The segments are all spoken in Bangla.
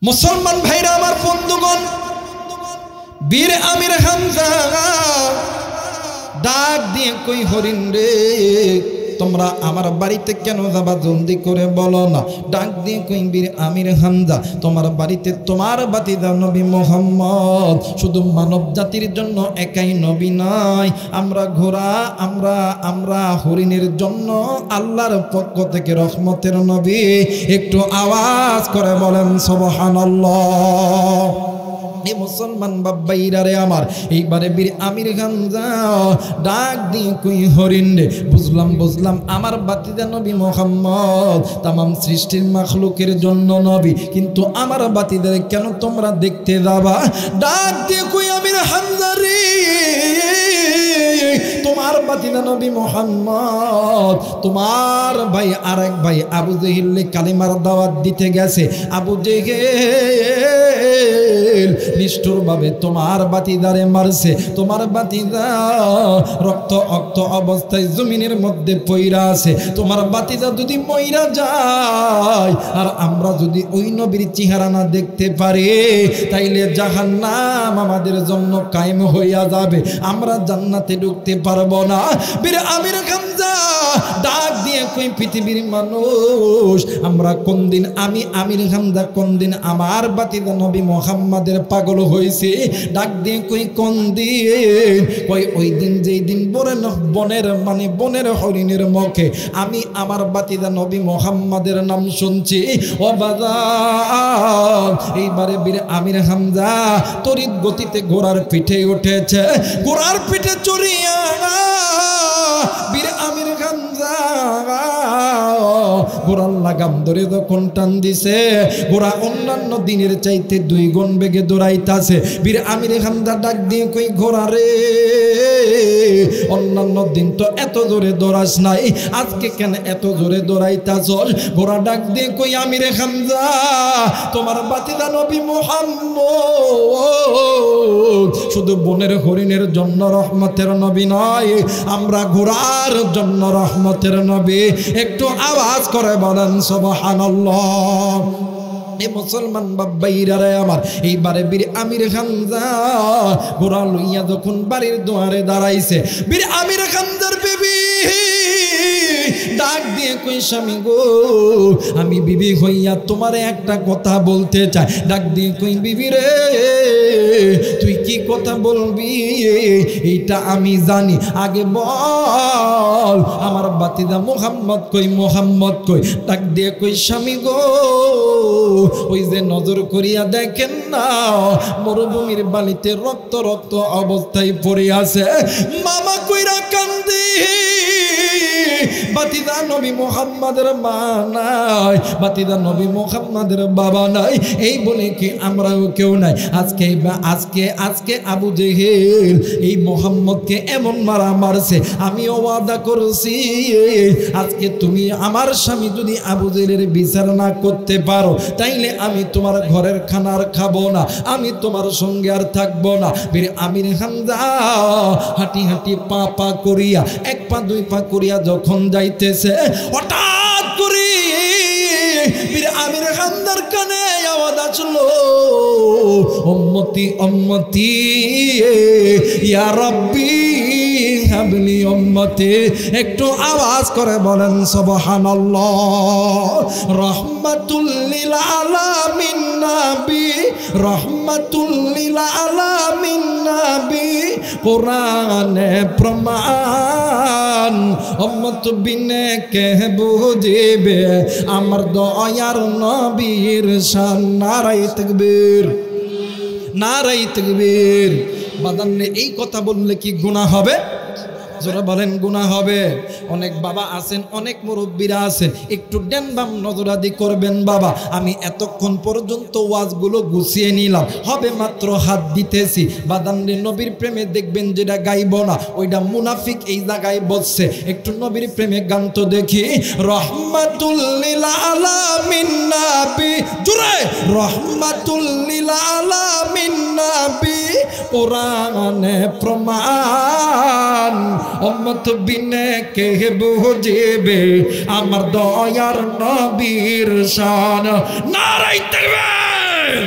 মুসলমান ভাইরা আমার বন্ধুগণ, বীর আমির হামজা ডাক দিয়ে কই হরিণ রে তোমরা আমার বাড়িতে কেন যাবা, জলদি করে বলো না। ডাক দিয়ে কই বীর আমির হামজা তোমার বাড়িতে তোমার ভাতিজা নবী মুহাম্মদ শুধু মানব জাতির জন্য একাই নবী নয়, আমরা ঘোড়া আমরা হরিণের জন্য আল্লাহর পক্ষ থেকে রহমতের নবী। একটু আওয়াজ করে বলেন সুবহানাল্লাহ। এই মুসলমান বাবাইরা রে আমার, এইবারে বীর আমির হামজা ডাক দিয়ে কই হরিণ রে বুঝলাম আমার ভাতিজা নবী মুহাম্মদ তামাম সৃষ্টির মাখলুকের জন্য নবী, কিন্তু আমার ভাতিজারে কেন তোমরা দেখতে যাবা? ডাক দিয়ে কই আমির হামজা রে তোমার ভাতিজা নবী মুহাম্মদ তোমার ভাই আরেক ভাই আবু জেহেল কালিমার দাওয়াত দিতে গেছে। আবু জেহেল নিষ্ঠুর ভাবে তোমার ভাতিজারে মারছে। তোমার ভাতিজা রক্ত অবস্থায় জমিনের মধ্যে পইরা আছে। তোমার ভাতিজা যদি মইরা যায় আর আমরা যদি ওই নবীর চেহারা না দেখতে পারি তাইলে জাহান্নাম আমাদের জন্য কায়েম হইয়া যাবে, আমরা জান্নাতে ঢুকতে পারবো না। বীর আমির হামজা ডাক দিয়ে কই পৃথিবীর মানুষ আমরা কোন দিন আমি আমির হামজা কোন দিন আমার ভাতিজা নবী মুহাম্মাদের পাগল হয়েছে? ডাক দিয়ে কই কোন দিন? কই ওই দিন যেই দিন বনের হরিণের মুখে আমি আমার ভাতিজা নবী মুহাম্মাদের নাম শুনছি। ও বাজার এইবারে বীর আমির হামজা তড়িৎ গতিতে ঘোড়ার পিঠে উঠেছে। ঘোড়ার পিঠে চড়িয়া বীর আমির হামজা ঘোড়ার লাগাম ধরে যখন টান দিছে ঘোড়া অন্যান্য দিনের চাইতে 2 গুণ বেগে দৌড়াইতাছে। বীর আমির হামজা ডাক দিয়ে কই ঘোড়া রে অন্যান্য দিন তো এত জোরে দৌড়াস নাই, আজকে কেন এত জোরে দৌড়াইতাছ? ঘোড়া ডাক দিয়ে কই আমির হামজা তোমার ভাতিজা নবী মুহাম্মদ শুধু বনের হরিণের জন্য রহমতের নবী নয়, আমরা ঘোড়ার জন্য রহমতের নবী। একটু আওয়াজ করে বলেন সুবহানাল্লাহ। মুসলমান বাবাইরা রে আমার, এইবারে বীর আমির হামজা ঘোড়া লইয়া যখন বাড়ির দুয়ারে দাঁড়াইছে, বীর আমির হামজার বিবি ডাক দিয়ে কই স্বামী গো আমি বিবি হইয়া তোমারে একটা কথা বলতে চাই। ডাক দিয়ে কই বিবি রে তুই কি কথা বলবি এইটা আমি জানি, আগে বল আমার ভাতিজা মুহাম্মদ কই মুহাম্মদ কই? ডাক দিয়ে কই স্বামী গো ওই যে নজর করিয়া দেখেন না মরুভূমির বালিতে রক্ত অবস্থায় পড়ে আছে, মামা কইরা কান্দি ভাতিজা নবী মুহাম্মাদের মা নাই, ভাতিজা নবী মুহাম্মাদের বাবা নাই, এই বলে কি আমরাও কেউ নাই? আজকে আবু জেহেল এই মুহাম্মদকে এমন মারা মারছে, আমিও ওয়াদা করছি আজকে তুমি আমার স্বামী যদি আবু জেহেলের বিচার না করতে পারো তাইলে আমি তোমার ঘরের খানার খাবো না, আমি তোমার সঙ্গে আর থাকবো না। বীর আমির হামজা হাঁটি পা করিয়া 1 পা 2 পা করিয়া যখন যাইতেছে হঠাৎ করে বীর আমির হামজার কানে আওয়াজ আসলো উম্মতি ইয়া রাব্বি হাবলি উম্মতি। একটু আওয়াজ করে বলেন সুবহানাল্লাহ। রাহমাতুল লিল আলামিন নবী, রাহমাতুল লিল আলামিন নবী, কোরআনে প্রমাণ উম্মত বিনে কে বুঝিবে আমার দয়ার নবীর শান। নারায়ে তাকবীর, নারায়ে তাকবীর। বাদান্নে এই কথা বললে কি গুনাহ হবে? যারা বলেন গুনাহ হবে। অনেক বাবা আছেন, অনেক মুরব্বীরা আছেন, একটু ডান বাম নজরাদি করবেন। বাবা আমি এতক্ষণ পর্যন্ত ওয়াজগুলো গুছিয়ে নিলাম, হবে মাত্র হাত দিতেছি। বাদান্নে নবীর প্রেমে দেখবেন যেটা গাইব না ওইটা মুনাফিক এই জায়গায় বসছে। একটু নবীর প্রেমে গান তো দেখি। রহমাতুল লিল আলামিন নবী, জোরে রহমাতুল লিল আলামিন নবী, কোরআনে প্রমাণ উম্মত বিনে কে বুঝিবে আমার দয়ার নবীর শান। নারায়ে তাকবীর।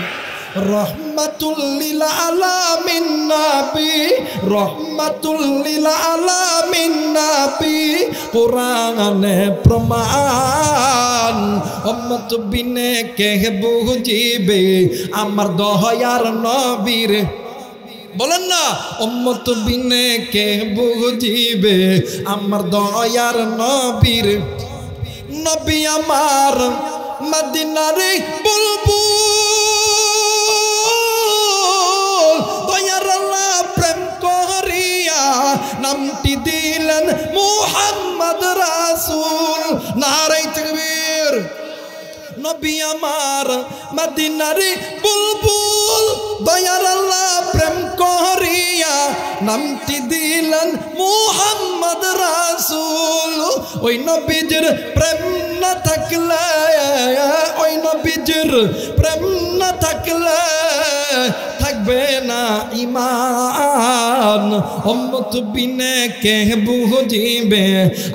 রহমাতুল লিল আলামিন নবী, রহমাতুল লিল আলামিন নবী, কোরআনে প্রমাণ। উম্মত বিনে কে বুঝিবে আমার দয়ার নবীর, বলেন না, উম্মত বিনে কে বুঝিবে আমার দয়ার নবীর। নবী আমার মদিনার বুলবুল, দয়ার আল্লাহ প্রেম করিয়া নামটি দিলেন মুহাম্মদ রাসূল। নারে তাকবীর। নবী আমার মদিনার বুলবুল, দয়ার আল্লাহ প্রেম করিয়া নামটি দিলেন মুহাম্মদ রাসূল। ওই নবীজির প্রেম না থাকলে, ওই নবীজির প্রেম না থাকলে থাকবে না ঈমান। উম্মত বিনে কে বুঝিবে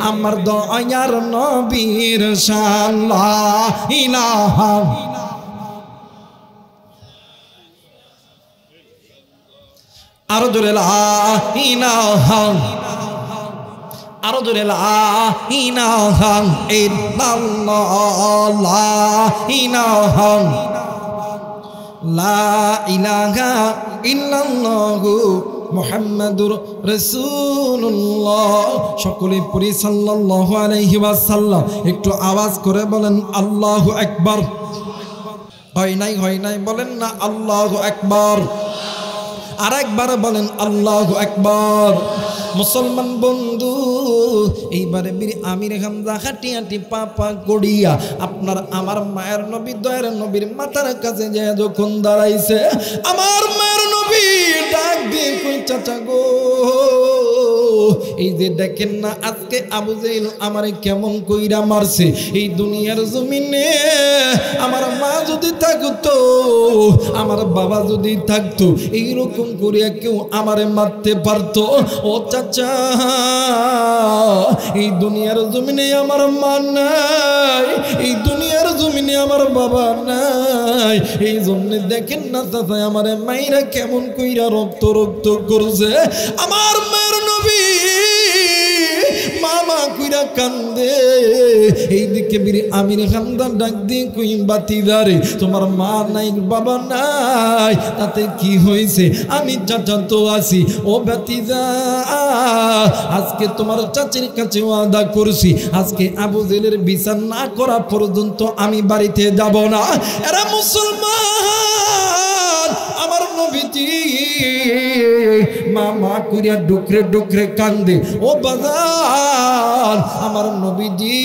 আমার দয়ার নবীর শান। লা ইলাহা, আরো জোরে লা ইলাহা, আরো জোরে লা ইলাহা ইল্লাল্লাহ, লা ইলাহা, লা ইলাহা ইল্লাল্লাহু মুহাম্মাদুর রাসূলুল্লাহ। সকলে পড়ি সাল্লাল্লাহু আলাইহি ওয়াসাল্লাম। একটু আওয়াজ করে বলেন আল্লাহু আকবার। হয় নাই, হয় নাই, বলেন না আল্লাহু আকবার। আর একবার বলেন আল্লাহু আকবার। মুসলমান বন্ধু, এইবারে আমির হামজা হাঁটি হাঁটি পাপা গড়িয়া আপনার আমার মায়ের নবী দয়ার নবীর মাথার কাছে যে যখন দাঁড়াইছে, আমার মায়ের নবী ডাক দিয়ে কই চাচা গো, এই যে দেখেন না আজকে আবু জেহেল আমারে কেমন কইরা মারছে। এই দুনিয়ার জমিনে আমার মা যদি থাকতো, আমার বাবা যদি থাকতো, এইরকম করিয়া কেউ আমারে মারতে পারতো? ও চাচা, এই দুনিয়ার জমিনে আমার মা নাই, এই দুনিয়ার জমিনে আমার বাবা নাই, এই জন্য দেখেন না চাচা আমারে মাইরা কেমন কইরা রক্ত রক্ত করছে। আমার মায়ের নবী মামা কইরা কান্দে। এইদিকে বীর আমির হামদা ডাক দিয়ে কই বাতিদারে, তোমার মা নাই বাবা নাই, তাতে কি হয়েছে? আমি চাচা তো আছি। ও বাতিদা, আজকে তোমার চাচির কাছে ওয়াদা করছি, আজকে আবু জেহেলের বিচার না করা পর্যন্ত আমি বাড়িতে যাব না। এরা মুসলমান, আমার নবীজি মামা কইরা ডুকরে ডুকরে কান্দে। ও বাজার, আমার নবীজি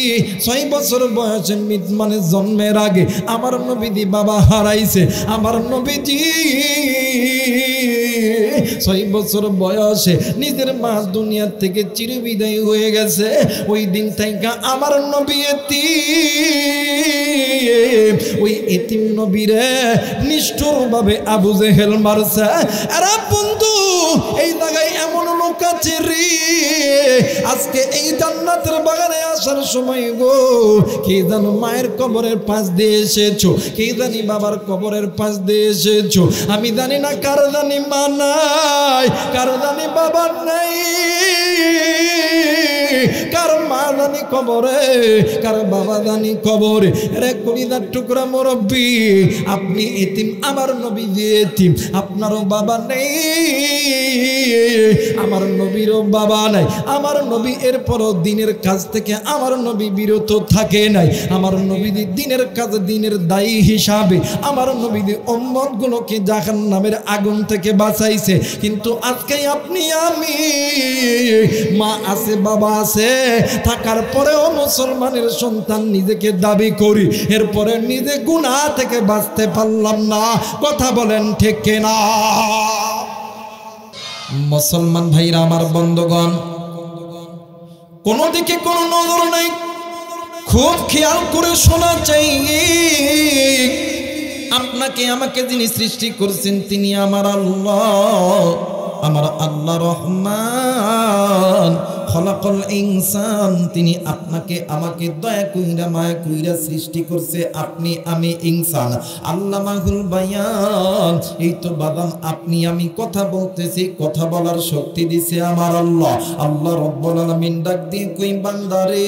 6 বছর বয়সে মানে জন্মের আগে আমার নবীজি বাবা হারাইছে। আমার নবীজি 6 বছর বয়সে নিজের মা দুনিয়া থেকে চিরবিদায় হয়ে গেছে। ওই দিন থেকে আমার নবী এতিম, ওই এতিম নবীরে নিষ্ঠুরভাবে আবু জেহেল মারছে। আরে বন্ধু, এই জায়গায় এমন লোক আছে রে, আজকে এই জান্নাতের বাগানে আসার সময় গো, কে জানো মায়ের কবরের পাশ দিয়ে এসেছো, কে জানি বাবার কবরের পাশ দিয়ে এসেছো। আমি জানি না কার জানি মা নাই, কার জানি বাবা নাই, কার মা জানি কবরে, কার বাবা জানি কবরে। রে কলিজার টুকরা মুরব্বি, আপনি এতিম, আমার নবী যে এতিম, আপনারও বাবা নেই, আমার নবীরও বাবা নাই। আমার নবী এরপরও দিনের কাজ থেকে আমার নবী বিরত থাকে নাই। আমার নবী দিনের কাজ, দিনের দায়ী হিসাবে আমার নবী উম্মতগুলোকে জাহান্নামের আগুন থেকে বাঁচাইছে। কিন্তু আজকে আপনি আমি, মা আছে বাবা আছে থাকার পরেও মুসলমানের সন্তান নিজেকে দাবি করি, এরপরে নিজে গুনাহ থেকে বাঁচতে পারলাম না। কথা বলেন ঠিক কিনা? মুসলমান ভাইরা আমার, বন্ধুগণ, কোন দিকে কোনো নজর নাই, খুব খেয়াল করে শোনা চাই। আপনাকে আমাকে যিনি সৃষ্টি করছেন তিনি আমার আল্লাহ, আমার আল্লাহ রহমান, খলাকল ইনসান, তিনি আপনাকে আমাকে দয়া কইরা মায়া কইরা সৃষ্টি করছে, আপনি আমি ইনসান। আল্লামাহুল বায়ান, এই তো বাদাম আপনি আমি কথা বলতেছি, কথা বলার শক্তি দিছে আমার আল্লাহ। আল্লাহ রব্বুল আলামিন ডাক দিয়ে কই বান্দারে,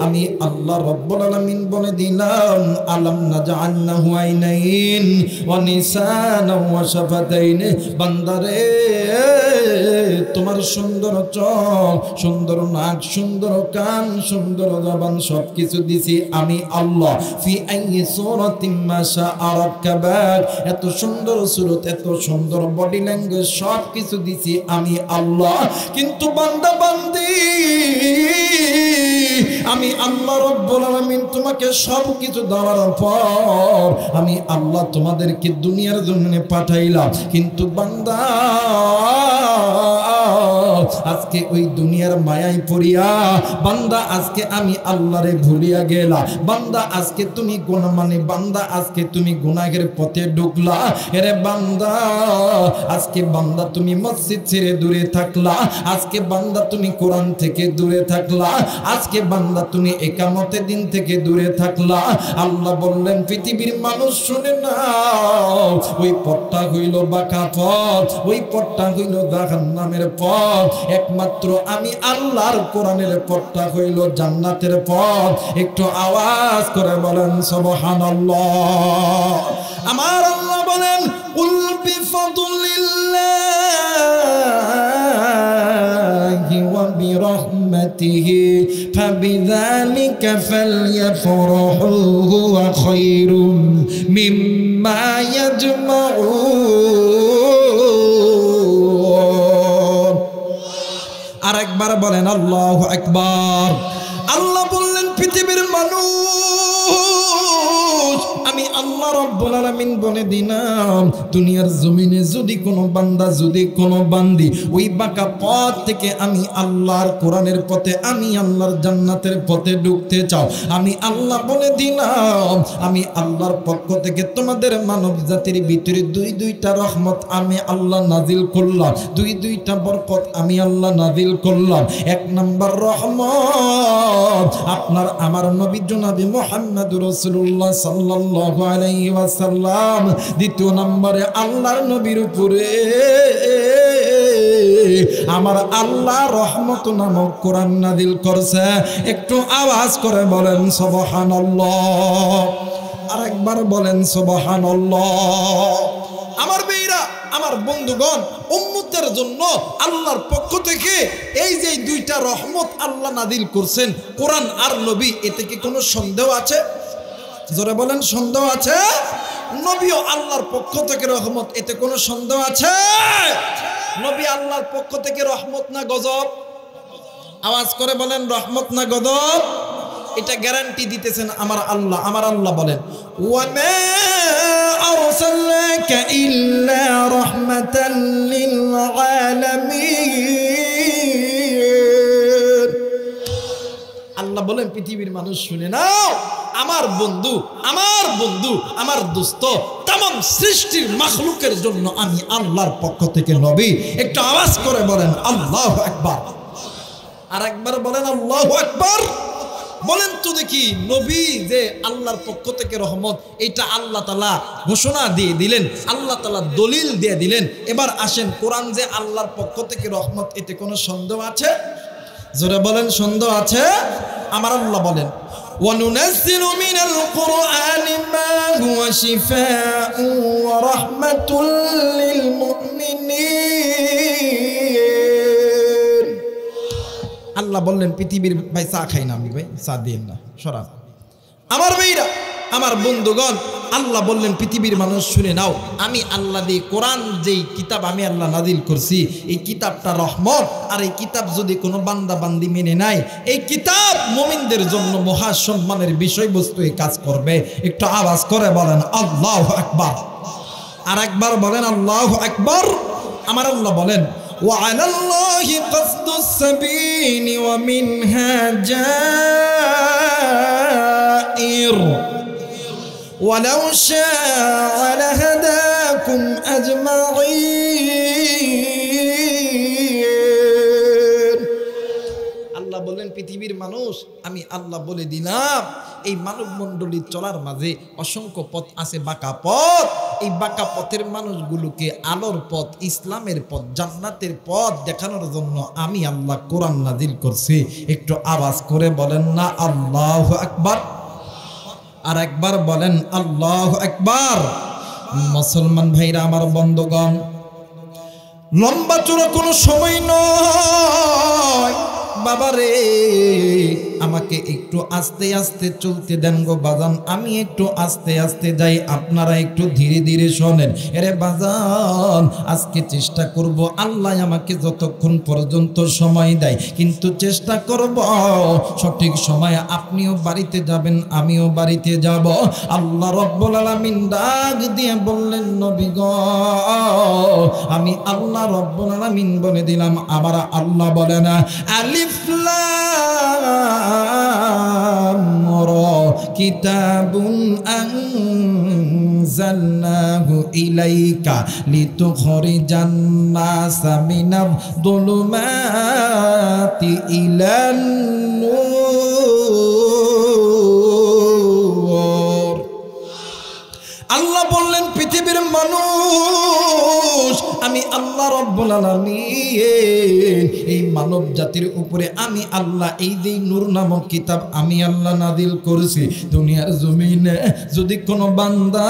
আমি আল্লাহ রব্বুল আলামিন বলে দিলাম আলাম নাজআলনাহু আইনাইন ওয়া নিসানাও ওয়া শাফাতাইন। বান্দারে, তোমার সুন্দর চোখ, সুন্দর নাক, সুন্দর কান, সুন্দর জবান সবকিছু দিছি আমি আল্লাহ। ফি আইয়ি সূরাতিন মা শাআ রাক্কাবাক, এত সুন্দর সূরত, এত সুন্দর বডি ল্যাঙ্গুয়েজ সবকিছু দিছি আমি আল্লাহ। কিন্তু বান্দা বান্দি, আমি আল্লাহ রব্বুল আলামিন তোমাকে সবকিছু দেওয়ার পর আমি আল্লাহ তোমাদেরকে দুনিয়ার জন্য পাঠাইলাম। কিন্তু বান্দা, আজকে ওই দুনিয়ার মায়ায় পড়িয়া বান্দা আজকে আমি আল্লাহরে ভুলিয়া গেলা। বান্দা আজকে তুমি বান্দা আজকে তুমি গুনাহের পথে ঢুকলা। এরে বান্দা, আজকে বান্দা তুমি মসজিদ ছেড়ে দূরে থাকলা। আজকে বান্দা তুমি কোরআন থেকে দূরে থাকলা। আজকে বান্দা তুমি একামতে দিন থেকে দূরে থাকলা। আল্লাহ বললেন পৃথিবীর মানুষ শুনে নাও, ওই পথটা হইল বাঁকা পথ, ওই পথটা হইল জাহান্নামের পথ। একমাত্র আমি আল্লাহর কোরআনের পথটা হইল জান্নাতের পথ। একটু আওয়াজ করে বলেন সুবহানাল্লাহ। আমার আল্লাহ বলেন কুল বিফাদলিল্লাহি ওয়া বিরহমাতিহি ফাবিযালিকা ফালইফরাহু হুয়া খায়রুম মিম্মা ইয়াজমাউন। আরেকবার বলেন আল্লাহু আকবার। আল্লাহ বললেন পৃথিবীর মানুষ, আমি আল্লাহ রব্বুল আলামিন বলে দিলাম দুনিয়ার জমিনে যদি কোনো বান্দা, যদি কোনো বান্দি ওই বাঁকা পথ থেকে আমি আল্লাহর কোরআনের পথে, আমি আল্লাহর জান্নাতের পথে ঢুকতে চাও, আমি আল্লাহ বলে দিলাম আমি আল্লাহর পক্ষ থেকে তোমাদের মানব জাতির ভিতরে দুইটা রহমত আমি আল্লাহ নাজিল করলাম, দুইটা বরকত আমি আল্লাহ নাজিল করলাম। এক নাম্বার রহমত আপনার আমার নবী জনাবে মুহাম্মদুর রাসূলুল্লাহ সাল্লাল্লাহু আলাইহি ওয়াসাল্লাম। দ্বিতীয় নম্বরে আল্লাহর নবীর উপরে আমার আল্লাহ রহমত নামক কোরআন নাযিল করছে। একটু আওয়াজ করে বলেন সুবহানাল্লাহ। আরেকবার বলেন সুবহানাল্লাহ। আমার ভাইরা, আমার বন্ধুগণ, উম্মতের জন্য আল্লাহর পক্ষ থেকে এই যে দুইটা রহমত আল্লাহ নাযিল করছেন, কোরআন আর নবী, এতে কি কোনো সন্দেহ আছে? জোরে বলেন সন্দেহ আছে? নবীও আল্লাহর পক্ষ থেকে রহমত, এতে কোনো সন্দেহ আছে? নবী আল্লাহর পক্ষ থেকে রহমত না গজব? আওয়াজ করে বলেন রহমত না গজব? এটা গ্যারান্টি দিতেছেন আমার আল্লাহ। আমার আল্লাহ বলেন ওয়া মা আরসালনাকা ইল্লা রাহমাতাল লিল আলামিন। আল্লাহ বলেন পৃথিবীর মানুষ শুনে নাও, আমার বন্ধু, আমার দোস্ত, तमाम সৃষ্টির মাখলুকের জন্য আমি আল্লাহর পক্ষ থেকে নবী। একটু আওয়াজ করে বলেন আল্লাহু আকবার। আর একবার বলেন আল্লাহু আকবার। বলেন তো দেখি, নবী যে আল্লাহর পক্ষ থেকে রহমত, এটা আল্লাহ তাআলা ঘোষণা দিয়ে দিলেন, আল্লাহ তাআলা দলিল দিয়ে দিলেন। এবার আসেন, কোরআন যে আল্লাহর পক্ষ থেকে রহমত, এতে কোনো সন্দেহ আছে? জোরে বলেন সন্দেহ আছে? আমার আল্লাহ বলেন وَنُنَزِّلُ مِنَ الْقُرْآنِ مَا هُوَ شِفَاءٌ وَرَحْمَةٌ لِّلْمُؤْمِنِينَ। আল্লাহ বললেন পৃথিবীর ভাই চা খাই না আমি, ভাই চা দিন না, সরা। আমার ভাইরা, আমার বন্ধুগণ, আল্লাহ বললেন পৃথিবীর মানুষ শুনে নাও, আমি আল্লাহ দিয়ে কোরআন যেই কিতাব আমি আল্লাহ নাজিল করছি, এই কিতাবটা রহমত। আর এই কিতাব যদি কোনো বান্দা বান্দি মেনে নেয়, এই কিতাব মুমিনদের জন্য মহা সম্মানের বিষয়বস্তু এই কাজ করবে। একটু আওয়াজ করে বলেন আল্লাহু আকবার। আর একবার বলেন আল্লাহু আকবার। আমার আল্লাহ বলেন وعلى الله قصد السبيل ومنها جائر ولو شاء لهداكم أجمعين। পৃথিবীর মানুষ, আমি আল্লাহ বলে দিলাম এই মানব মণ্ডলী চলার মাঝে অসংখ্য পথ আছে, বাঁকা পথ। এই বাঁকা পথের মানুষগুলোকে আলোর পথ, ইসলামের পথ, জান্নাতের পথ দেখানোর জন্য আমি আল্লাহ কোরআন নাজিল করছি। একটু আওয়াজ করে বলেন না আল্লাহু আকবার। আর একবার বলেন আল্লাহু আকবার। মুসলমান ভাইরা আমার, বন্ধুগণ, লম্বা চূড়া কোনো সময় নয় বাবারে, আমাকে একটু আস্তে আস্তে চলতে দেন গো বাজান। আমি একটু আস্তে আস্তে যাই, আপনারা একটু ধীরে ধীরে শোনেন। এরে বাজান, আজকে চেষ্টা করব, আল্লাহ আমাকে যতক্ষণ পর্যন্ত সময় দেয়, কিন্তু চেষ্টা করব সঠিক সময়ে আপনিও বাড়িতে যাবেন, আমিও বাড়িতে যাব। আল্লাহ রাব্বুল আলামিন ডাক দিয়ে বললেন, নবী গো, আমি আল্লাহ রাব্বুল আলামিন বলে দিলাম। আবার আল্লাহ বলে না আলিফ লাম রা কিতাবুন আনজালনাহু ইলাইকা লিতুখরিজান নাসা মিনাদ যুলুমাতি ইলান নূর। আল্লাহ বললেন, পৃথিবীর মানুষ, আমি আল্লাহ রাব্বুল আলামিন এই মানব জাতির উপরে আমি আল্লাহ এই যে নূর নামক কিতাব আমি আল্লাহ নাযিল করেছি। দুনিয়ার জমিনে যদি কোনো বান্দা,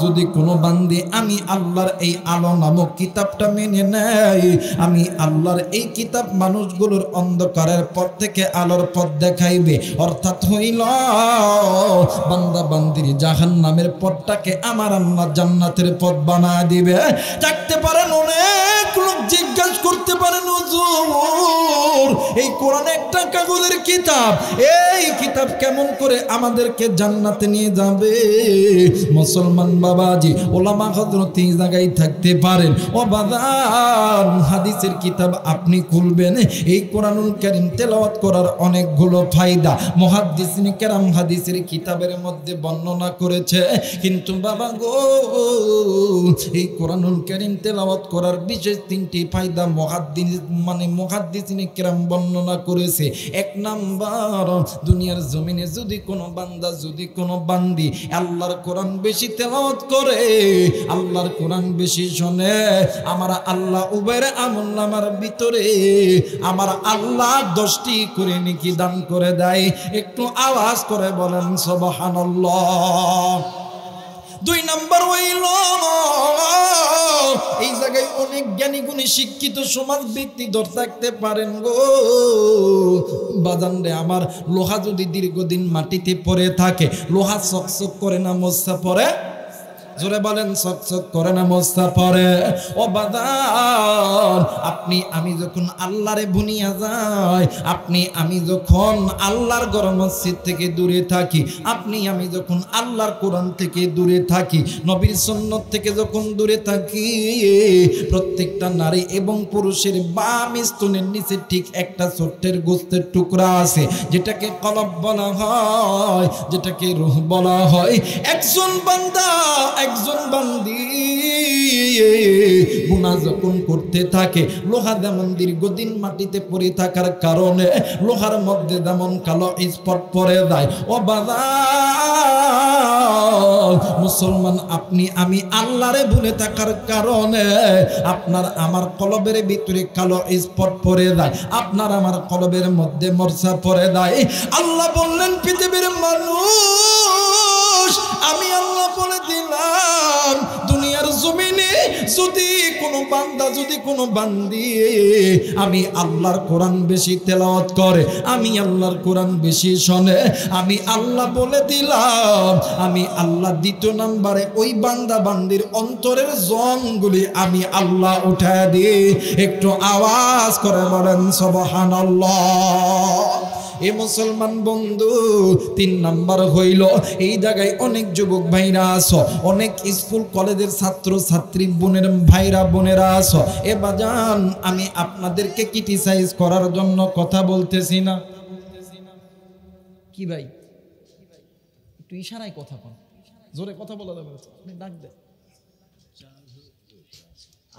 যদি কোনো বান্দি আমি আল্লাহর এই আলো নামক কিতাবটা মেনে নেয়, আমি আল্লাহর এই কিতাব মানুষগুলোর অন্ধকারের পথ থেকে আলোর পথ দেখাইবে। অর্থাৎ হইল বান্দা বান্দির জাহান্নামের পথটাকে আমার আল্লাহ জান্নাতের পথ বানায় দিবে। থাকতে পারেন অনেক লোক জিজ্ঞাসা করতে পারেন, হুজুর এই কোরআন একটা কাগজের কিতাব, এই কিতাব কেমন করে আমাদেরকে জান্নাতে নিয়ে যাবে? মুসলমান বাবাজি, ওলামা হযরত এই জায়গায় থাকতে পারেন। ও বাদান, হাদিসের কিতাব আপনি খুলবেন, এই কোরআনুল কারীম তেলাওয়াত করার অনেকগুলো ফায়দা মুহাদ্দিসিনে কেরাম হাদিসের কিতাবের মধ্যে বর্ণনা করেছে। কিন্তু বাবা গো, এই কোরআনুল কারীম তেলাওয়াত করার বিশেষ তিনটি ফায়দা মুহাদ্দিসিনে কেরাম বর্ণনা করেছে। এক নাম্বার, দুনিয়ার জমিনে যদি কোনো বান্দা, যদি কোনো বান্দি আল্লাহর কোরআন বেশি তেলাওয়াত করে, আল্লাহর কোরআন বেশি শোনে, আমার আল্লাহ উভয়ের আমলনামার ভিতরে আমার আল্লাহ 10টি করে নেকি দান করে দেয়। একটু আওয়াজ করে বলেন সুবহানাল্লাহ। 2 নাম্বার হইল, এই জায়গায় অনেক জ্ঞানী গুণী শিক্ষিত সমাজ ব্যক্তি ধর থাকতে পারেন গো বাজান রে আমার। লোহা যদি দীর্ঘদিন মাটিতে পড়ে থাকে, লোহা চকচক করে না মশা পড়ে? জোরে বলেন, চকচক করে না মশা পড়ে? ও বাজার, আপনি আমি যখন আল্লাহরে ভুনিয়া যাই, আপনি আমি যখন আল্লাহর ঘর মসজিদ থেকে দূরে থাকি, আপনি আমি যখন আল্লাহর কোরআন থেকে দূরে থাকি, নবীর সুন্নাত থেকে যখন দূরে থাকি, প্রত্যেকটা নারী এবং পুরুষের বাম স্তনের নিচে ঠিক একটা ছোট্টের গোস্তের টুকরা আছে, যেটাকে কলব বলা হয়, যেটাকে রূহ বলা হয়। একজন বান্দা, একজন বান্দি গুনাহ যখন করতে থাকে, লোহা যেমন দীর্ঘদিন মাটিতে পড়ে থাকার কারণে লোহার মধ্যে যেমন কালো স্পট পড়ে যায়, ও বাবা মুসলমান, আপনি আমি আল্লাহরে ভুলে থাকার কারণে আপনার আমার কলবের ভিতরে কালো স্পট পড়ে যায়, আপনার আমার কলবের মধ্যে মরচা পড়ে যায়। আল্লাহ বললেন, পৃথিবীর মানুষ, আমি আল্লাহ বলে দিলাম, দুনিয়ার জমিনে যদি কোনো বান্দা, যদি কোনো বান্দি আমি আল্লাহর কোরআন বেশি তেলাওয়াত করে, আমি আল্লাহর কোরআন বেশি শোনে, আমি আল্লাহ বলে দিলাম, আমি আল্লাহ 2 নম্বরে ওই বান্দা বান্দির অন্তরের জংগুলি আমি আল্লাহ উঠায় দিই। একটু আওয়াজ করে বলেন সুবহানাল্লাহ। এ মুসলমান বন্ধু, 3 নাম্বার হইল, এই জায়গায় অনেক যুবক ভাইরা আছো, অনেক স্কুল কলেজের ছাত্র ছাত্রী বোনের ভাইরা বোনেরা আছো। এ বাজান, আমি আপনাদেরকে ক্রিটিসাইজ করার জন্য কথা বলতেছি না। কি ভাই, একটু ইশারায় কথা বল, জোরে কথা বলা যাবে না, আপনি ডাক দেন।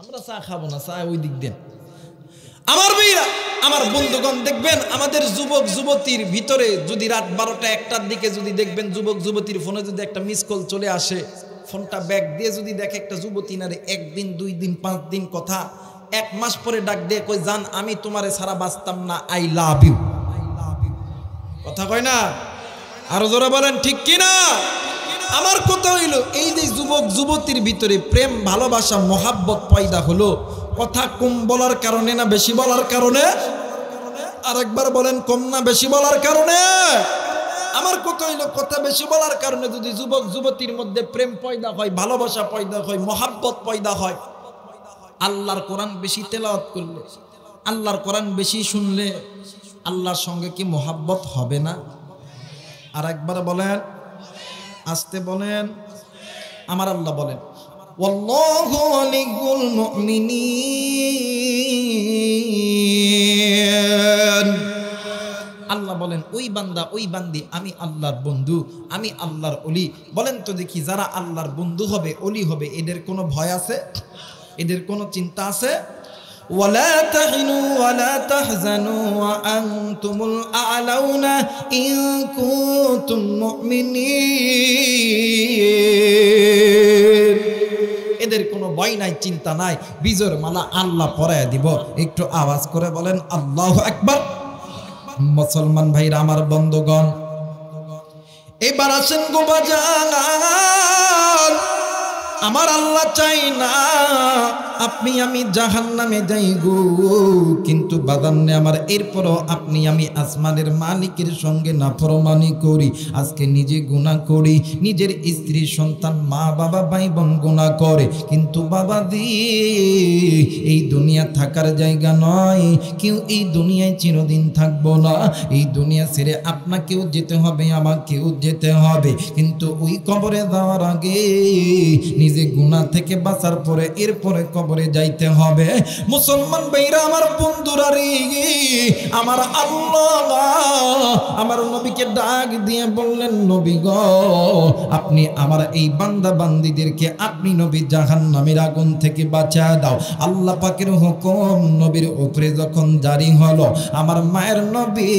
আমরা চা খাবো না, চা ওই দিক দেন। আমার ভাইরা, আমার বন্ধুগণ, দেখবেন আমাদের যুবক যুবতীর ভিতরে যদি রাত 12টা 1টার দিকে যদি দেখবেন যুবক যুবতীর ফোনে যদি একটা মিস কল চলে আসে, ফোনটা ব্যাক দিয়ে যদি দেখে একটা যুবতী নারে 1 দিন 2 দিন 5 দিন কথা, 1 মাস পরে ডাক দিয়ে কই, জান আমি তোমারে ছাড়া বাঁচতাম না, আই লাভ ইউ। কথা কয় না? আরো জোরে বলেন ঠিক কিনা? আমার কথা হইল, এই যে যুবক যুবতীর ভিতরে প্রেম ভালোবাসা মহাব্বত পয়দা হলো, কথা কম বলার কারণে না বেশি বলার কারণে? আরেকবার বলেন, কম না বেশি বলার কারণে? আমার কথা হইল, কথা বেশি বলার কারণে যদি যুবক যুবতীর মধ্যে প্রেম পয়দা হয়, ভালোবাসা পয়দা হয়, মহাব্বত পয়দা হয়, আল্লাহর কোরআন বেশি তেলাওয়াত করলে, আল্লাহর কোরআন বেশি শুনলে আল্লাহর সঙ্গে কি মহাব্বত হবে না? আরেকবার বলেন, আস্তে বলেন। আমার আল্লাহ বলেন, ওয়াল্লাহু ওয়ালিয়ুল মুমিনিন। আল্লাহ বলেন, ওই বান্দা ওই বান্দি আমি আল্লাহর বন্ধু, আমি আল্লাহর ওলি। বলেন তো দেখি, যারা আল্লাহর বন্ধু হবে, ওলি হবে, এদের কোনো ভয় আছে? এদের কোনো চিন্তা আছে? ওয়ালা তাহিনু ওয়ালা তাহজানু ওয়া আনতুমুল আ'লাউনা ইন কুনতুম মুমিনিন। এদের কোনো ভয় নাই, চিন্তা নাই, বিজয়ের মালা আল্লাহ পরায়া দিব। একটু আওয়াজ করে বলেন আল্লাহু আকবার। মুসলমান ভাইরা, আমার বন্ধুগণ, এবার আসেন গো বাজান, আমার আল্লাহ চাই না আপনি আমি জাহান্নামে যাই গো, কিন্তু বাদান্নে আমার এরপরও আপনি আমি আসমানের মালিকের সঙ্গে নাফরমানি করি, আজকে নিজে গুনাহ করি, নিজের স্ত্রী সন্তান মা বাবা ভাই বোন গুনাহ করে, কিন্তু বাবা দি এই দুনিয়া থাকার জায়গা নয়, কেউ এই দুনিয়ায় চিরদিন থাকবো না, এই দুনিয়া ছেড়ে আপনাকেও যেতে হবে, আমাকেও যেতে হবে, কিন্তু ওই কবরে যাওয়ার আগে নিজে গুনাহ থেকে বাঁচার পরে এরপরে কবরে যাইতে হবে। মুসলমান ভাইরা, আমার বন্ধুরা রে, আমার আল্লাহ আমার নবীকে ডাক দিয়ে বললেন, নবী গো, আপনি আমার এই বান্দা বান্দীদেরকে আপনি নবী জাহান্নামের আগুন থেকে বাঁচা দাও। আল্লাহ পাকের হুকুম নবীর উপরে যখন জারি হলো, আমার মায়ের নবী,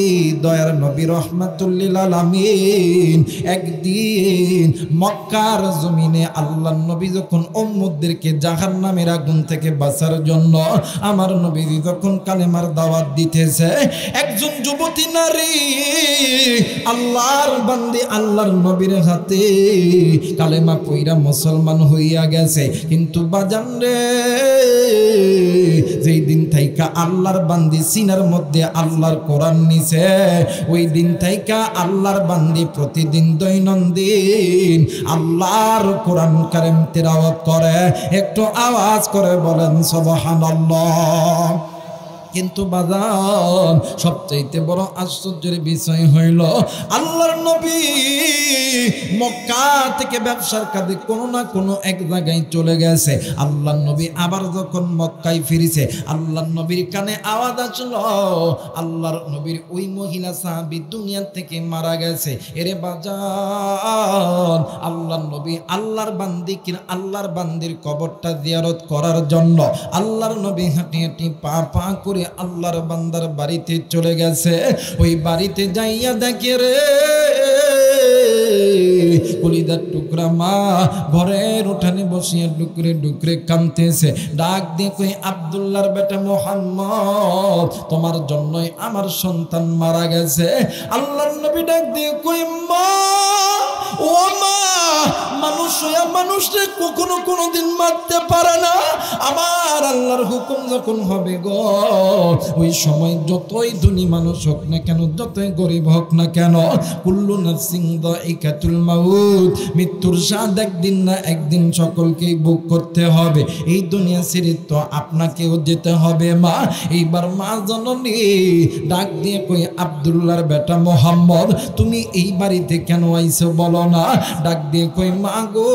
দয়ার নবী রহমাতুল লিল আলামিন একদিন মক্কার জমিনে আল্লাহর নবী যখন উম্মতদেরকে জাহান্নামের আগুন থেকে বাঁচার জন্য আমার নবী যখন কালেমার দাওয়াত দিতেছে, একজন যুবতী নারী আল্লাহর বান্দি আল্লাহর নবীর হাতে কালেমা পয়রা মুসলমান হইয়া গেছে, কিন্তু বাজান রে, যেই দিন থাইকা আল্লাহর বান্দি সিনার মধ্যে আল্লাহর কোরআন নিছে, ওই দিন থাইকা আল্লাহর বান্দি প্রতিদিন দৈনন্দিন আল্লাহর কোরআন কারীম তিলাওয়াত করে। একটু আওয়াজ করে বলেন সুবহানাল্লাহ। কিন্তু বাজান, সবচাইতে বড় আশ্চর্যের বিষয় হইল, আল্লাহর নবী মক্কা থেকে ব্যবসার কাজে কোনো না কোনো এক জায়গায় চলে গেছে। আল্লাহর নবী আবার যখন মক্কায় ফিরেছে, আল্লাহর নবীর কানে আওয়াজ আসলো, আল্লাহর নবীর ওই মহিলা সাহাবী দুনিয়া থেকে মারা গেছে। এরে বাজান, আল্লাহর নবী আল্লাহর বান্দির কবরটা জিয়ারত করার জন্য আল্লাহর নবী হাঁটি হাঁটি পা পা করে আল্লাহর বান্দার বাড়িতে চলে গেছে। ওই বাড়িতে যাইয়া দেখে রে, কলিজার টুকরা মা ঘরের উঠানে বসিয়া ডুকরে ডুকরে কাঁদতেছে। ডাক দিয়ে কই, আব্দুল্লাহর বেটা মুহাম্মদ, তোমার জন্যই আমার সন্তান মারা গেছে। আল্লাহর নবী ডাক দিয়ে কই, মা, ও মা, মানুষ হইয়া মানুষকে কখনো কোনোদিন মারতে পারে না। আমার আল্লাহর হুকুম যখন হবে গো, ওই সময় যতই ধনী মানুষ হোক না কেন, যতই গরিব হোক না কেন, কুল্লু নাফসিন যায়িকাতুল মাউত, মৃত্যুর স্বাদ একদিন না একদিন সকলকেই ভোগ করতে হবে। এই দুনিয়া ছেড়ে তো আপনাকেও যেতে হবে মা। এইবার মা জননী ডাক দিয়ে কই, আব্দুল্লাহর বেটা মুহাম্মদ, তুমি এই বাড়িতে কেন আইছো বলো না? ডাক দিয়ে কই, মা গো,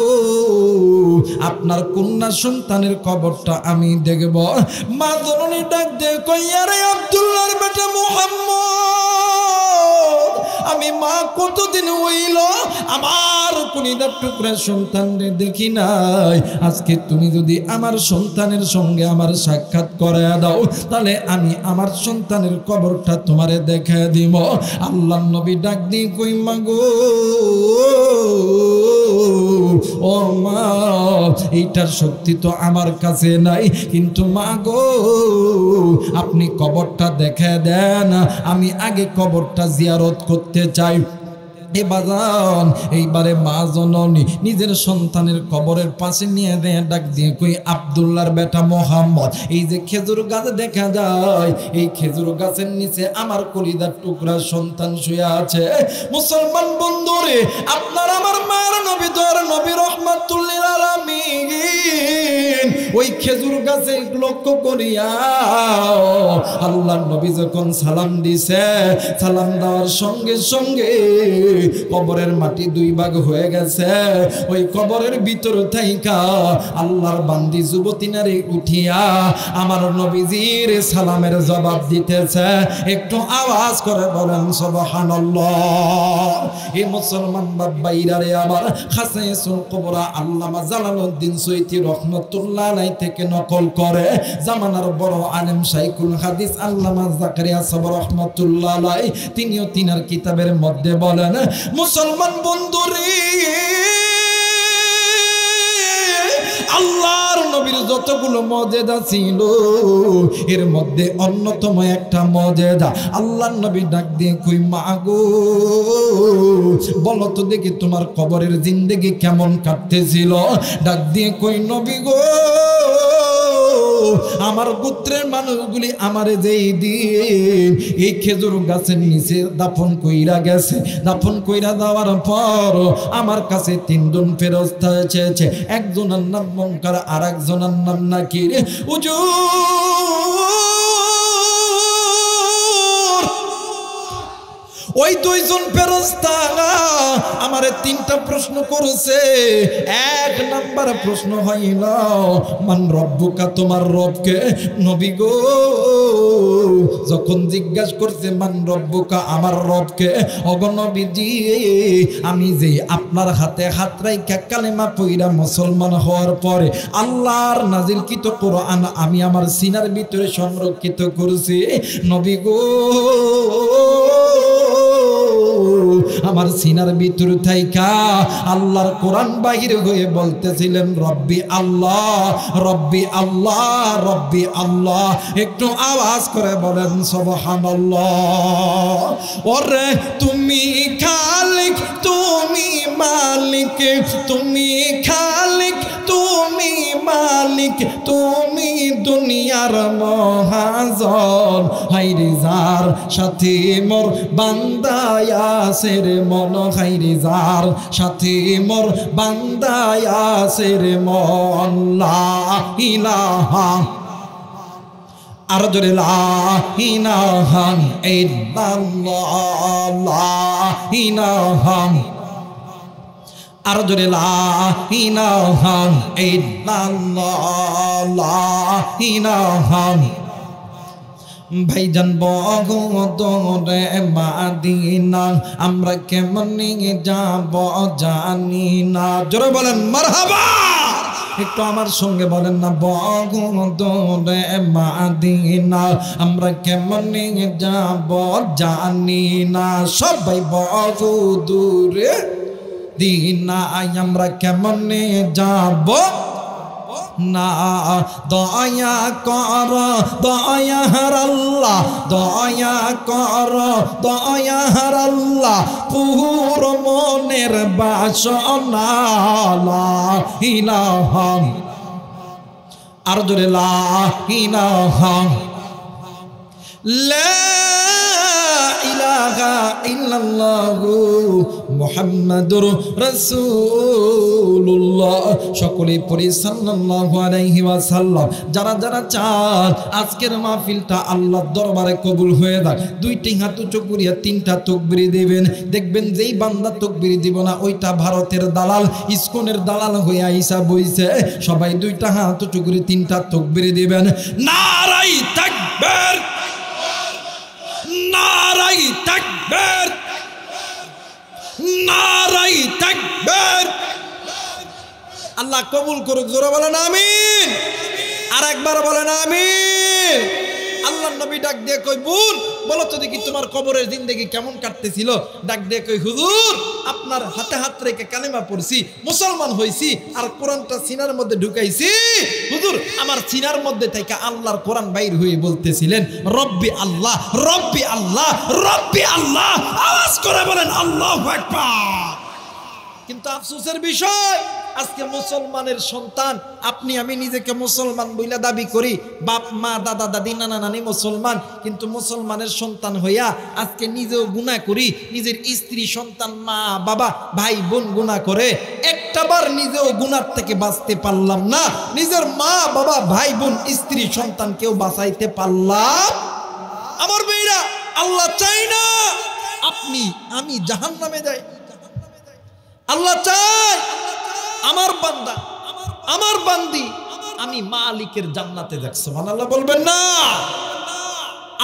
আপনার কন্যা সন্তানের কবরটা আমি দেখব। মা জননী ডাক দিয়ে কই, আরে আব্দুল্লাহর বেটা মুহাম্মদ, আমি আমি মা কতদিন হইল আমার কলিজার টুকরা সন্তানরে দেখি নাই। আজকে তুমি যদি আমার সন্তানের সঙ্গে আমার সাক্ষাৎ করে দাও তাহলে আমি আমার সন্তানের কবরটা তোমারে দেখে দিব। আল্লাহর নবী ডাক দিয়ে কই মা গো, ও মা, এইটার শক্তি তো আমার কাছে নাই, কিন্তু মা গো আপনি কবরটা দেখে দেন, আমি আগে কবরটা জিয়ারত করতে চাই। বাজান এইবারে মা জননী নিজের সন্তানের কবরের পাশে নিয়ে দেয়, ডাক দিয়ে কই আব্দুল্লাহর বেটা মোহাম্মদ, এই যে খেজুর গাছ দেখা যায় এই খেজুর গাছের নিচে আমার কলিজার টুকরা সন্তান শুয়ে আছে। মুসলমান বন্ধুরে, আপনার আমার মার নবী দর নবী রহমাতুল্লিল আলামিন ওই খেজুর গাছে লক্ষ্য করিয়া আল্লাহর নবী যখন সালাম দিছে, সালাম দেওয়ার সঙ্গে সঙ্গে কবরের মাটি দুই ভাগ হয়ে গেছে। ওই কবরের ভিতর থাইকা আল্লাহর বান্দি যুবতী নারী উঠিয়া আমার নবীজির সালামের জবাব দিতেছে। একটু আওয়াজ করে বলেন সুবহানাল্লাহ। এই মুসলমান বাবাইরা রে আমার, খাসাইসুল কুবরা আল্লামা জালালউদ্দিন সৈয়দী রাহমাতুল্লাহ আলাইহি থেকে নকল করে জামানার বড় আলেম শাইখুল হাদিস আল্লামা জাকারিয়া সাহেব রাহমাতুল্লাহ আলাইহি তিনিও তিনার কিতাবের মধ্যে বলেন, মুসলমান বন্ধুরে আল্লাহর নবীর যতগুলো মর্যাদা ছিল এর মধ্যে অন্যতম একটা মর্যাদা, আল্লাহর নবী ডাক দিয়ে কই মা গো বলো তো দেখি তোমার কবরের জিন্দেগি কেমন কাটতেছিল। ডাক দিয়ে কই নবী গো আমার গোত্রের মানুষগুলি আমারে যেই দিয়ে এই খেজুর গাছের নিচে দাফন কইরা গেছে, দাফন কইরা দেওয়ার পর আমার কাছে তিনজন ফেরেশতা এসেছে, একজনের নাম মুনকার আর একজনের নাম নাকির। ওই দুইজন ফেরেশতা আমারে তিনটা প্রশ্ন করেছে। এক নাম্বার প্রশ্ন হইল মান রব্বুকা, তোমার রবকে? নবী গো যখন জিজ্ঞাসা করছে মান রব্বুকা, আমার রবকে, ওগো নবীজি আমি যে আপনার হাতে হাত রাইখা কালেমা পইরা মুসলমান হওয়ার পরে আল্লাহর নাজিলকৃত কোরআন আমি আমার সিনার ভিতরে সংরক্ষিত করেছি। নবী গো আমার সিনার ভিতর থাইকা আল্লাহর কোরআন বাহির হয়ে বলতেছিলেন রব্বি আল্লাহ, রব্বি আল্লাহ, রব্বি আল্লাহ। একটু আওয়াজ করে বলেন সুবহানাল্লাহ। ওরে তুমি খালিক, তুমি মালিক, তুমি খালিক, তুমি মালিক, তুমি দুনিয়ার মহাজন। হাইরে যার সাথে মোর বান্দায় আছে রে মন, হাইরে যার সাথে মোর বান্দায় আছে রে মন। লা ইলাহা, আর জোরে লা ইলাহা ইল্লাল্লাহ, লা ইলাহা, আর জোরে লা ইলাহা ইল্লাল্লাহ, লা ইলাহা। ভাইজান বগদরে মাদিনা আমরা কেমনে যাব জানি না। জোরে বলেন মারহাবা। একটু আমার সঙ্গে বলেন না, বগদরে মাদিনা আমরা কেমনে যাব জানি না। সবাই বগদরে দিনা আমরা কেমনে যাব না। দয়া কর দয়ার আল্লাহ, দয়া কর দয়ার আল্লাহ, পুর মনের বাসনা। লা ইলাহা, আর জোরে লা ইলাহা, লা ইলাহা ইল্লাল্লাহু মুহাম্মাদুর রাসূলুল্লাহ। সকলে পড়ি সাল্লাল্লাহু আলাইহি ওয়াসাল্লাম। যারা যারা চান আজকের মাহফিলটা আল্লাহর দরবারে কবুল হয়ে যাক, দুইটি হাত উঁচু করিয়া তিনটা তাকবীর দিবেন। দেখবেন যেই বান্দা তাকবীর দিব না ওইটা ভারতের দালাল, ইসকনের দালাল হয়ে আইসা বইছে। সবাই দুইটা হাত উঁচু করে তিনটা তাকবীর দিবেন। নারায়ে তাকবীর, নারায়ে তাকবীর, আকবার। আল্লাহ কবুল করুক, জোরে বলেন আমিন। আর একবার বলেন আমিন। আল্লাহ নবী ডাক দিয়ে কই, বোন বলো তো দেখি তোমার কবরের জিন্দেগি কেমন কাটতেছিল? ডাক দিয়ে কই, হুজুর আপনার হাতে হাত রেখে কালেমা পড়ছি, মুসলমান হইছি, আর কোরআনটা সিনার মধ্যে ঢুকাইছি। হুজুর আমার সিনার মধ্যে থেকে আল্লাহর কোরআন বাইর হয়ে বলতেছিলেন, রব্বি আল্লাহ, রব্বি আল্লাহ, রব্বি আল্লাহ। আওয়াজ করে বলেন আল্লাহু আকবার। কিন্তু আফসোসের বিষয়, আজকে মুসলমানের সন্তান, আপনি আমি নিজেকে মুসলমান বইলা দাবি করি, বাপ মা দাদা দাদি নানা নানি মুসলমান, কিন্তু মুসলমানের সন্তান হইয়া আজকে নিজেও গুনাহ করি, নিজের স্ত্রী সন্তান মা বাবা ভাই বোন গুনাহ করে, একটাবার নিজেও গুনার থেকে বাঁচতে পারলাম না, নিজের মা বাবা ভাই বোন স্ত্রী সন্তান কেউ বাঁচাইতে পারলাম। আমার মেয়েরা, আল্লাহ চাই না আপনি আমি জাহান্নামে যাই। আল্লাহ চাই আমার বান্দা, আমার বান্দি আমি মালিকের জান্নাতে যাক। সুবহানাল্লাহ বলবেন না?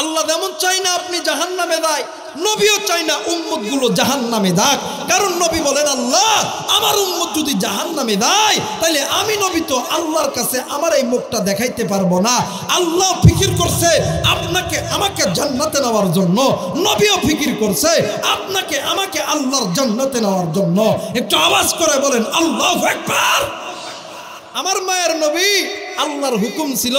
আল্লাহ যেমন চাই না আপনি জাহান্নামে যাই, নবীও চাই না উম্মত গুলো জাহান্নামে যাক। কারণ নবী বলেন, আল্লাহ আমার উম্মত যদি জাহান্নামে যায় তাহলে আমি নবী তো আল্লাহর কাছে আমার এই মুখটা দেখাইতে পারবো না। আল্লাহ ফিকির করছে আপনাকে আমাকে জান্নাতে নেওয়ার জন্য, নবীও ফিকির করছে আপনাকে আমাকে আল্লাহর জান্নাতে নেওয়ার জন্য। একটু আওয়াজ করে বলেন আল্লাহু আকবার। আমার মায়ের নবী আল্লাহর হুকুম ছিল,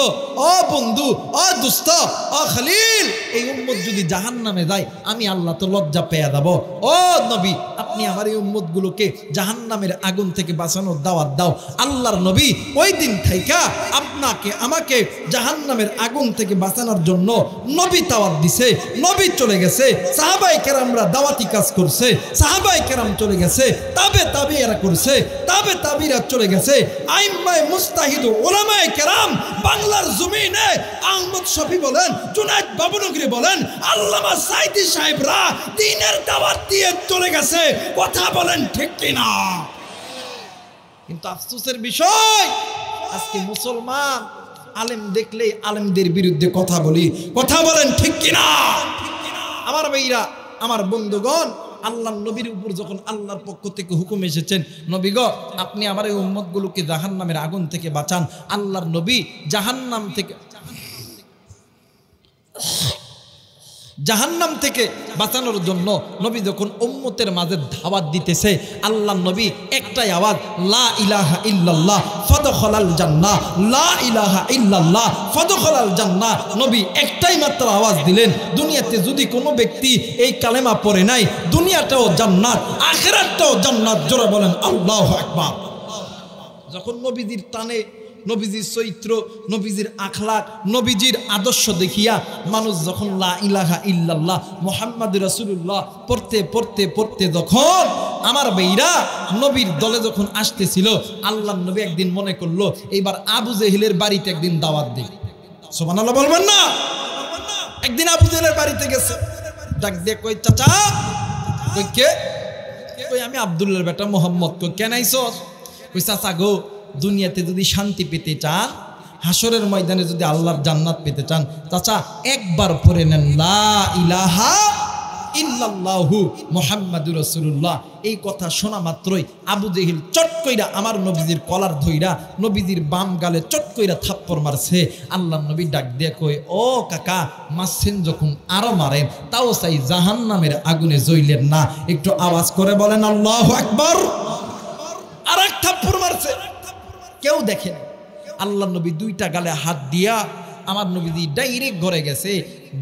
ও বন্ধু, ও দোস্ত, ও খলিল, এই উম্মত যদি জাহান্নামে যায় আমি আল্লাহ তো লজ্জা পেয়ে যাব। ও নবী আপনি আমার এই উম্মত গুলোকে জাহান্নামের আগুন থেকে বাঁচানোর দাওয়াত দাও। আল্লাহর নবী ওই দিন থেকে আপনাকে আমাকে জাহান্নামের আগুন থেকে বাঁচানোর জন্য নবী দাওয়াত দিছে। নবী চলে গেছে, সাহাবায়ে কেরামরা দাওয়াতি কাজ করছে, সাহাবায়ে কেরাম চলে গেছে, তাবেঈরা করছে, তাবেঈরা চলে গেছে, আইম্মায়ে মুস্তাহিদ উলামায়ে কেরাম বাংলার জমিনে আহমদ শফি বলেন, জুনায়েদ বাবুনগরী বলেন, আল্লামা সাইদি সাহেবরা দ্বীনের দাওয়াত দিয়ে চলে গেছে। কথা বলেন ঠিক কিনা? কিন্তু আফসোসের বিষয়, আজকে মুসলমান আলেম দেখলে আলেমদের বিরুদ্ধে কথা বলি। কথা বলেন ঠিক কিনা? আমার ভাইরা, আমার বন্ধুগণ, আল্লাহ নবীর উপর যখন আল্লাহর পক্ষ থেকে হুকুম এসেছেন, নবী গো আপনি আমার এই উম্মতগুলোকে জাহান্নামের আগুন থেকে বাঁচান। আল্লাহর নবী জাহান্নাম থেকে বাঁচানোর জন্য নবী যখন উম্মতের মাঝে দাওয়াত দিতেছে, আল্লাহ নবী একটাই আওয়াজ, লা ইলাহা ইল্লাল্লাহ ফাদখালাল জান্নাহ, লা ইলাহা ইল্লাল্লাহ ফাদখালাল জান্নাহ। নবী একটাই মাত্র আওয়াজ দিলেন, দুনিয়াতে যদি কোনো ব্যক্তি এই কালেমা পড়ে নাই, দুনিয়াটাও জান্নাত, আখিরাতটাও জান্নাত। জোরে বলেন আল্লাহু আকবার। যখন নবীজির টানে, নবীজির চরিত্র, নবীজির আখলাক, নবীজির আদর্শ দেখিয়া মানুষ যখন লা ইলাহা ইল্লাল্লাহ মুহাম্মাদুর রাসূলুল্লাহ পড়তে পড়তে পড়তে যখন আমার ভাইরা নবীর দলে যখন আসতেছিল, আল্লাহর নবী একদিন মনে করলো এইবার আবু জেহেলের বাড়িতে একদিন দাওয়াত দিই। সুবহানাল্লাহ বলবেন না? একদিন আবু জেহেলের বাড়িতে গেছে, ডাক দিয়ে কই, চাচা। কই কে? কই আমি আব্দুল্লাহর বেটা মোহাম্মদ। কই কেন আইছস? কই চাচা গো, দুনিয়াতে যদি শান্তি পেতে চান, হাসরের ময়দানে যদি আল্লাহর জান্নাত পেতে চান, চাচা একবার পড়ে নেন লা ইলাহা ইল্লাল্লাহু মুহাম্মাদুর রাসূলুল্লাহ। এই কথা শোনা মাত্রই আবু জেহেল চট কইরা আমার নবীজির কলার ধইরা নবীজির বাম গালে চট কইরা থাপ্পড় মারছে। আল্লাহ নবী ডাক দিয়ে কই, ও কাকা মারছেন যখন আরো মারেন, তাও চাই জাহান্নামের আগুনে জ্বললেন না। একটু আওয়াজ করে বলেন আল্লাহু আকবার। আর এক থাপ্পড় মারছে, কেউ দেখেন। আল্লাহ নবী দুইটা গালে হাত দিয়া আমার নবীজি ডাইরেক্ট ঘরে গেছে,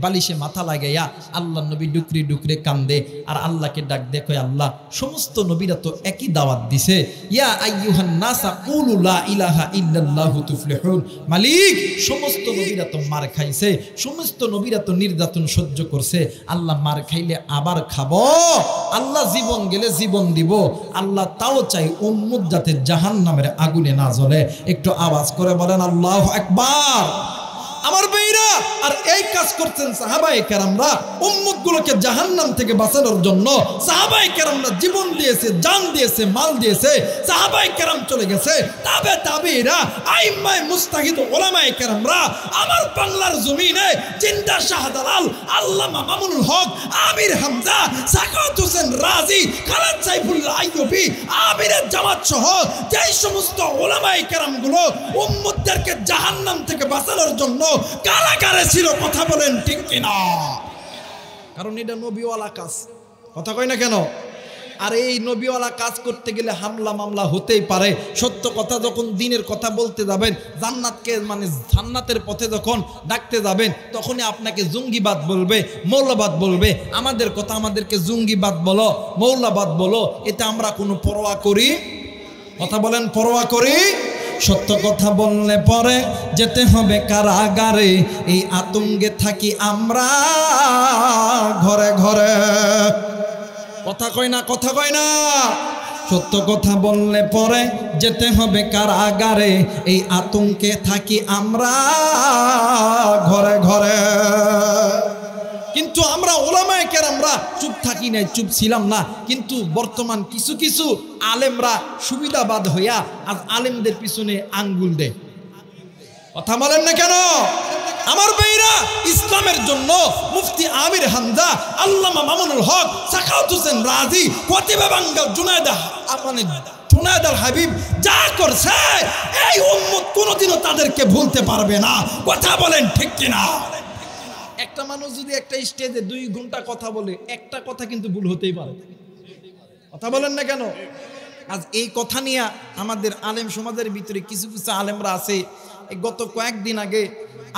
বালিশে মাথা লাগাইয়া আল্লাহ নবী ডুকরি ডুকরে কান্দে আর আল্লাহকে ডাক দেখো, আল্লাহ সমস্ত নবীরা তো একই দাওয়াত দিছে, ইয়া আইয়ুহান নাসা কুলু লা ইলাহা ইল্লাল্লাহু তুফলিহুন। মালিক সমস্ত নবীরা তো মার খাইছে, সমস্ত নবীরা তো নির্যাতন সহ্য করছে, আল্লাহ মার খাইলে আবার খাবো, আল্লাহ জীবন গেলে জীবন দিব, আল্লাহ তাও চাই উম্মত যাতে জাহান্নামের আগুনে না জ্বলে। একটু আওয়াজ করে বলেন আল্লাহু আকবার। আমার ভাইরা। আর এই কাজ করছেন সাহাবায়ে কেরামরা, উম্মত গুলোকে জাহান্নাম থেকে বাঁচানোর জন্য। সাহাবায়ে কেরামরা জীবন দিয়েছে, জান দিয়েছে, মাল দিয়েছে। সাহাবায়ে কেরাম চলে গেছে, তাবেঈরা, আইম্মায়ে মুজতাহিদ উলামায়ে কেরামরা আমার বাংলার জমিনে জিন্দা শাহজালাল, আল্লামা মামুনুল হক, আমির হামজা, সাখাওয়াত হোসেন রাজি, খালেদ সাইফুল্লাহ আইয়ুবী, আমিরের জামাত সহ যেই সমস্ত উলামায়ে কেরামগুলো উম্মতদেরকে জাহান্নাম থেকে বাঁচানোর জন্য কারাগারে ছিল, কথা বলেন ঠিক কিনা? কারণ এটা নবীওয়ালা কাজ, কথা কয় না কেন? আর এই নবীওয়ালা কাজ করতে গেলে হামলা মামলা হতেই পারে। সত্য কথা যখন দিনের কথা বলতে যাবেন, জান্নাতকে মানে জান্নাতের পথে যখন ডাকতে যাবেন, তখনই আপনাকে জঙ্গিবাদ বলবে, মৌলবাদ বলবে। আমাদের কথা আমাদেরকে জঙ্গিবাদ বলো, মৌলবাদ বলো, এতে আমরা কোনো পরোয়া করি? কথা বলেন, পরোয়া করি? সত্য কথা বললে পরে যেতে হবে কারাগারে, এই আতঙ্কে থাকি আমরা ঘরে ঘরে। কথা কয় না, কথা কয় না? সত্য কথা বললে পরে যেতে হবে কারাগারে, এই আতঙ্কে থাকি আমরা ঘরে ঘরে। কিন্তু আমরা উলামায়ে কেরামরা চুপ থাকি নাই, চুপ ছিলাম না। কিন্তু বর্তমান কিছু কিছু আলেমরা সুবিধাবাদ হইয়া আজ আলেমদের পিছনে আঙ্গুল দেয়। কথা বলেন না কেন? আমার ভাইরা, ইসলামের জন্য মুফতি আমির হামজা, আল্লামা মামুনুল হক, সাখাওয়াত হোসেন রাজি, খতিবে বাঙ্গাল জুনায়েদ আল হাবিব যা করছে, এই উম্মত কোনোদিনও তাদেরকে ভুলতে পারবে না। কথা বলেন ঠিক কিনা? একটা মানুষ যদি একটা স্টেজে 2 ঘন্টা কথা বলে, একটা কথা কিন্তু ভুল হতেই পারে। কথা বলেন না কেন? আজ এই কথা নিয়ে আমাদের আলেম সমাজের ভিতরে কিছু কিছু আলেমরা আছে। গত কয়েকদিন আগে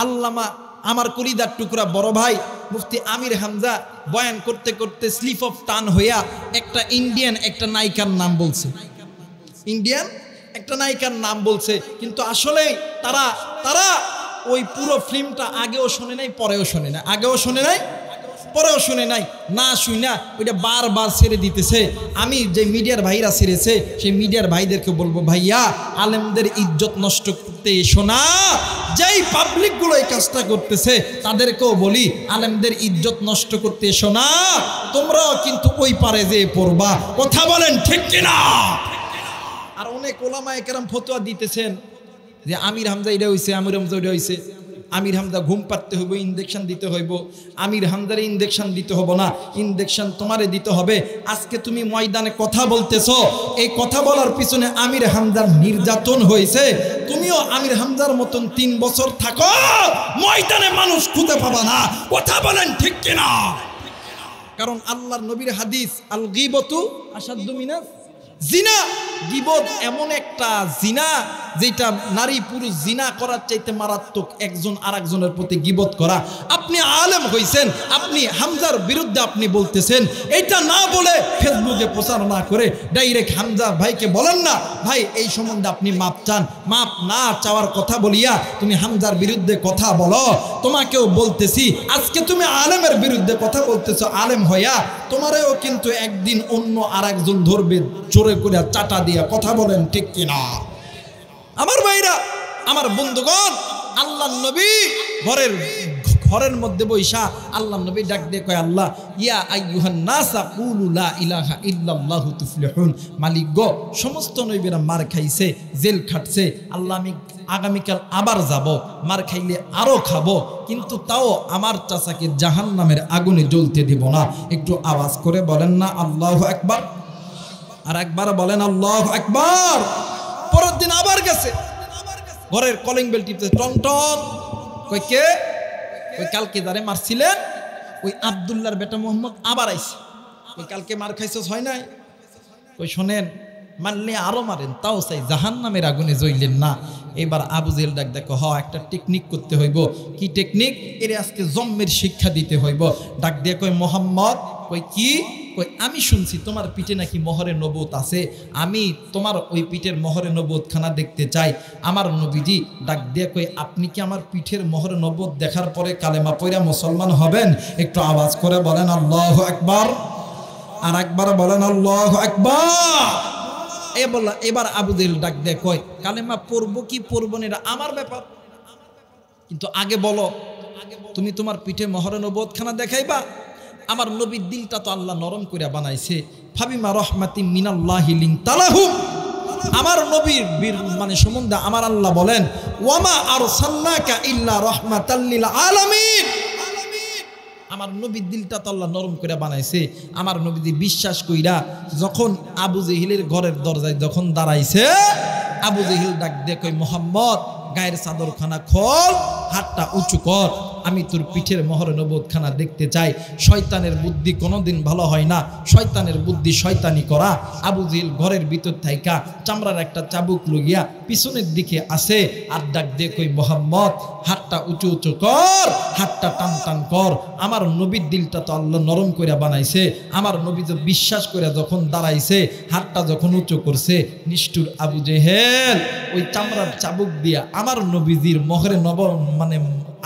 আল্লামা আমার কলিদার টুকরা বড় ভাই মুফতি আমির হামজা বয়ান করতে করতে স্লিপ অফ টান হইয়া একটা ইন্ডিয়ান একটা নায়িকার নাম বলছে। ইন্ডিয়ান একটা নায়িকার নাম বলছে, কিন্তু আসলে তারা ওই পুরো ফিল্মটা আগেও শোনে নাই, পরেও শোনে না। আগেও শোনে নাই, পরেও শুনে নাই। না শুই না ওইটা বারবার ছেড়ে দিতেছে। আমি যে মিডিয়ার ভাইরা ছেড়েছে, সেই মিডিয়ার ভাইদেরকে বলবো, ভাইয়া আলেমদের ইজ্জত নষ্ট করতে এসো না। যেই পাবলিকগুলো এই কাজটা করতেছে তাদেরকেও বলি, আলেমদের ইজ্জত নষ্ট করতে এসো না। তোমরাও কিন্তু ওই পারে যে পড়বা। কথা বলেন ঠিক কিনা? আর অনেক ওলামায়ে কেরাম ফতোয়া দিতেছেন যে আমির হামজা এটা হইছে, আমির হামজা ওইটা হইছে। আমির হামজা ঘুম পাড়তে হইব, ইনজেকশন দিতে হইব। আমির হামজারে ইনজেকশন দিতে হবো না, ইনজেকশন তোমারে দিতে হবে। আজকে তুমি ময়দানে কথা বলতেছো, এই কথা বলার পিছনে আমির হামজার নির্যাতন হয়েছে। তুমিও আমির হামজার মতন 3 বছর থাকো, ময়দানে মানুষ খুঁজে পাবা না। কথা বলেন ঠিক কিনা? কারণ আল্লাহর নবীর হাদিস, আল গীবতু আশাদ্দু মিনাজ জিনা। গীবত এমন একটা জিনা যেটা নারী পুরুষ জিনা করার চাইতে মারাত্মক, একজন আরেকজনের প্রতি গীবত করা। আপনি আলেম হইছেন, আপনি হামজার বিরুদ্ধে আপনি বলতেছেন, এটা না বলে ফেসবুকে প্রচার না করে ডাইরেক্ট হামজা ভাইকে বলেন না, ভাই এই সম্বন্ধে আপনি মাপ চান। মাপ না চাওয়ার কথা বলিয়া তুমি হামজার বিরুদ্ধে কথা বলো। তোমাকেও বলতেছি, আজকে তুমি আলেমের বিরুদ্ধে কথা বলতেছো, আলেম হইয়া তোমারও কিন্তু একদিন অন্য আরেকজন ধরবে জোরে করে চাটা দিয়া। কথা বলেন ঠিক কিনা? আমার ভাইরা, আমার বন্ধুগণ, আল্লাহর নবী ঘরের মধ্যে বৈশা আল্লাহর নবী ডাক দিয়ে কয়, আল্লাহ ইয়া আইয়ুহান নাস কুলু লা ইলাহা ইল্লাল্লাহু তুফলিহুন। মালিক গো, সমস্ত নবীরা মার খাইছে, জেল খাটছে। আল্লাহ আমি আগামীকাল আবার যাব, মার খাইলে আরো খাবো, কিন্তু তাও আমার চাচাকে জাহান্নামের আগুনে জ্বলতে দিব না। একটু আওয়াজ করে বলেন না আল্লাহু আকবার। আর একবার বলেন আল্লাহু আকবার। পরের দিন আবার গেছে, ঘরের কলিং বেল টিপতেছে, টং টং। কই কে? ওই কালকে যারে মারছিলেন ওই আব্দুল্লাহর বেটা মোহাম্মদ আবার আইছে। ওই কালকে মার খাইছস হয় নাই? ওই শোনেন, মারলে আরো মারেন, তাও চাই জাহান্নামের আগুনে জ্বললেন না। এবার আবু জেহেল ডাক দেখো, একটা টেকনিক করতে হইব। কি টেকনিক? এর আজকে জম্মের শিক্ষা দিতে হইব। ডাক দিয়ে কই, মোহাম্মদ। কই কি? কই আমি শুনছি তোমার পিঠে নাকি মোহরে নবুয়ত আছে, আমি তোমার ওই পিঠের মোহরে নবুয়তখানা দেখতে চাই। আমার নবীজি ডাক দিয়ে কই, আপনি কি আমার পিঠের মোহরে নবুয়ত দেখার পরে কালেমা পড়া মুসলমান হবেন? একটু আওয়াজ করে বলেন আল্লাহু আকবার। আর একবার বলেন আল্লাহু আকবার। এবার আবু জেহেল ডাক দিয়ে কয়, কালেমা পড়বো কি পড়বো না এটা আমার ব্যাপার। কিন্তু আগে বলো তুমি তোমার পিঠে মোহরে নবুয়তখানা দেখাইবা? আমার নবীর দিলটা তো আল্লাহ নরম করে বানাইছে। ফাবিমা রহমাতি মিনাল্লাহি লিনতা লাহুম। আমার নবীর মানে সম্বন্ধে আমার আল্লাহ বলেন ওয়ামা আরসালনাকা ইল্লা রাহমাতাল লিল আলামিন। আমার নবীর দিলটা তো আল্লাহ নরম করে বানাইছে। আমার নবীজি বিশ্বাস কইরা যখন আবু জেহেলের ঘরের দরজায় যখন দাঁড়াইছে, আবু জেহেল ডাক দিয়ে কই মুহাম্মদ গায়ের চাদরখানা খোল, হাতটা উঁচু কর, আমি তোর পিঠের মোহরে নবুয়তখানা দেখতে চাই। শয়তানের বুদ্ধি কোনোদিন ভালো হয় না, শয়তানের বুদ্ধি শয়তানি করা। আবু জেহেল ঘরের ভিতর থাইকা চামড়ার একটা চাবুক লইয়া পিছনের দিকে আসে আর ডাক দিয়ে কই মুহাম্মদ হাতটা উঁচু উঁচু কর, হাতটা টান টান কর। আমার নবীর দিলটা তো আল্লাহ নরম করে বানাইছে। আমার নবী তো বিশ্বাস করে যখন দাঁড়াইছে, হাতটা যখন উঁচু করছে, নিষ্ঠুর আবু জেহেল ওই চামড়ার চাবুক দিয়া আমার নবীজির মোহরে মানে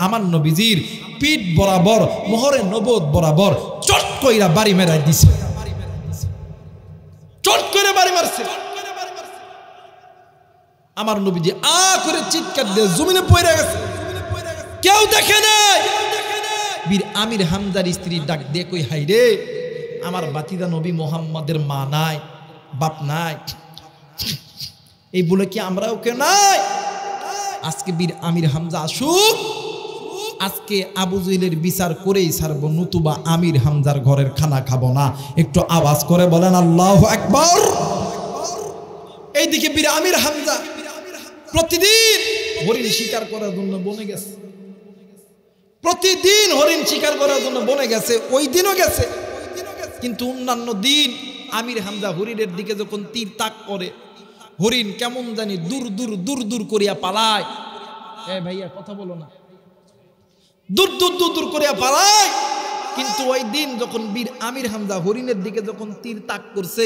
আমার নবীজির পিঠ বরাবর মোহরে নবুয়ত বরাবর চট কইরা বাড়ি মেরাই দিছে। চট করে বাড়ি মারছে। আমার নবীজি আ করে চিৎকার দিয়ে জমিনে পড়ে গেছে, কেউ দেখে নাই। বীর আমির হামজার স্ত্রী ডাক দিয়ে কই হাই রে, আমার বাতিদা নবী মুহাম্মাদের মা নাই, বাপ নাই, এই বলে কি আমরা ওকে নাই? আজকে বীর আমির হামজা আসুক, আজকে আবু জেহেলের বিচার করেই ছাড়বো, নতুবা আমির হামজার ঘরের খানা খাবো না। একটু আওয়াজ করে বলেন আল্লাহু আকবার। এইদিকে বীর আমির হামজা প্রতিদিন হরিণ শিকার করার জন্য বনে গেছে, প্রতিদিন হরিণ শিকার করার জন্য বনে গেছে। ওই দিনও গেছে, কিন্তু অন্যান্য দিন আমির হামজা হরিণের দিকে যখন তীর তাক করে, হরিণ কেমন জানি দূর দূর দূর দূর করিয়া পালায়। ভাইয়া কথা বলো না, দূর দূর দূর দূর করিয়া পালায়। কিন্তু ওই দিন যখন বীর আমির হামজা হরিণের দিকে যখন তীর তাক করছে,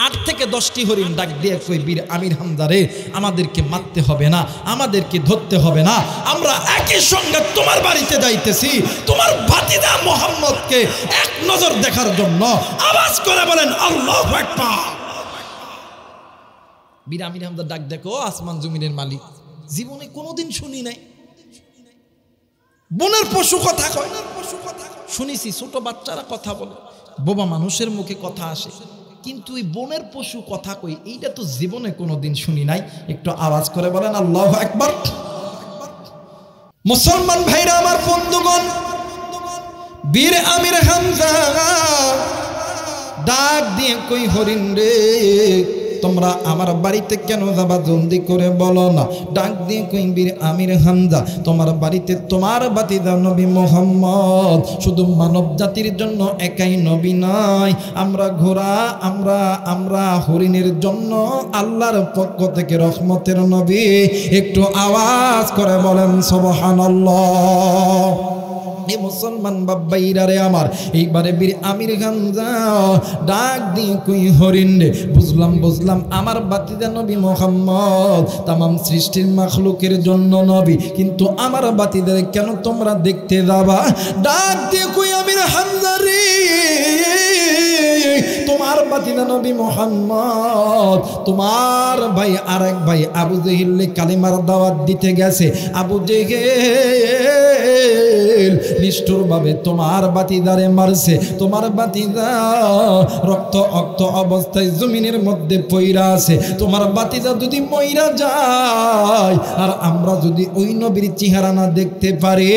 8 থেকে 10টি হরিণ ডাক দিয়ে কই বীর আমির হামজা রে, আমাদেরকে মারতে হবে না, আমাদেরকে ধরতে হবে না, আমরা একই সঙ্গে তোমার বাড়িতে যাইতেছি তোমার ভাতিজা মুহাম্মদকে এক নজর দেখার জন্য। আওয়াজ করে বলেন আল্লাহু আকবার। বীর আমির হামজা ডাক দেখো আসমান জমিনের মালিক, জীবনে কোনোদিন শুনি নাই বনের পশু কথা কয়। শুনেছি ছোট বাচ্চারা কথা বলে, বোবা মানুষের মুখে কথা আসে, কিন্তু এই বনের পশু কথা কই, এইটা তো জীবনে কোনোদিন শুনি নাই। একটু আওয়াজ করে বলেন আল্লাহু আকবার। মুসলমান ভাইরা আমার, বন্ধুগণ, বীর আমির হামজা ডাক দিয়ে কই হরিণ রে, তোমরা আমার বাড়িতে কেন যাবা, জলদি করে বলো না। ডাক দিয়ে কই বীর আমির হামজা, তোমার বাড়িতে তোমার বাতিদা নবী মুহাম্মদ শুধু মানব জাতির জন্য একাই নবী নয়, আমরা ঘোড়া আমরা হরিণের জন্য আল্লাহর পক্ষ থেকে রহমতের নবী। একটু আওয়াজ করে বলেন সুবহানাল্লাহ। মুসলমান বাবাইরা রে আমার, এইবারে বীর আমির হামজা ডাক দিয়ে কই হরিণ রে, বুঝলাম আমার বাতিদা নবী মুহাম্মদ তামাম সৃষ্টির মাখলুকের জন্য নবী, কিন্তু আমার বাতিদার কেন তোমরা দেখতে যাবা? ডাক দিয়ে কই আমির হামজা রে, তোমার বাতিদা নবী মুহাম্মদ তোমার ভাই আরেক ভাই আবু জেহেল কালিমার দাওয়াত দিতে গেছে। আবু জেহেল নিষ্ঠুর ভাবে তোমার বাতিদারে মারছে, তোমার বাতিদা রক্ত অক্ত অবস্থায় জমিনের মধ্যে পইরা আছে। তোমার বাতিদা যদি মইরা যায় আর আমরা যদি ওই নবীর চেহারা না দেখতে পারি,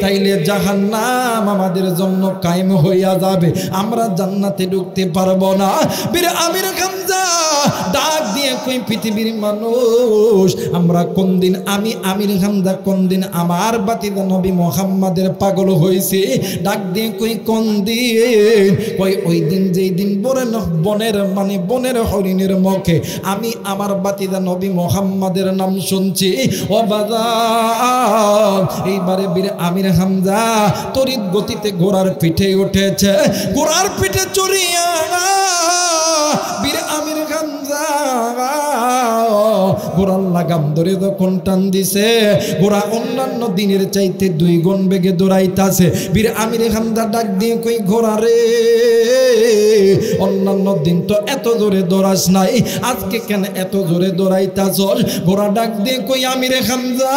তাইলে জাহান্নাম আমাদের জন্য কায়েম হইয়া যাবে, আমরা জান্নাতে ঢুকতে পারবো না। বীর আমির হামজা ডাক দিয়ে কই পৃথিবীর মানুষ, আমরা কোন দিন আমি আমির হামজা কোন দিন আমার বাতিদা নবী মুহাম্মাদের পাগল হয়েছে? ডাক দিয়ে কই কোন দিন? কই ওই দিন যেই দিন বনের হরিণের মুখে আমি আমার বাতিদা নবী মুহাম্মাদের নাম শুনছি। ও বাজার, এইবারে বীর আমির হামজা তড়িৎ গতিতে ঘোড়ার পিঠে উঠেছে, ঘোড়ার পিঠে চড়িয়া বীর আমির হামজা ঘোড়ার লাগাম ধরে যখন টান দিছে ঘোড়া অন্যান্য দিনের চাইতে 2 গুণ বেগে দৌড়াইতাছে বীর আমির হামজা ডাক দিয়ে কই ঘোড়া রে অন্যান্য দিন তো এত জোরে দৌড়াস নাই আজকে কেন এত জোরে দৌড়াইতাছ ঘোড়া ডাক দিয়ে কই আমির হামজা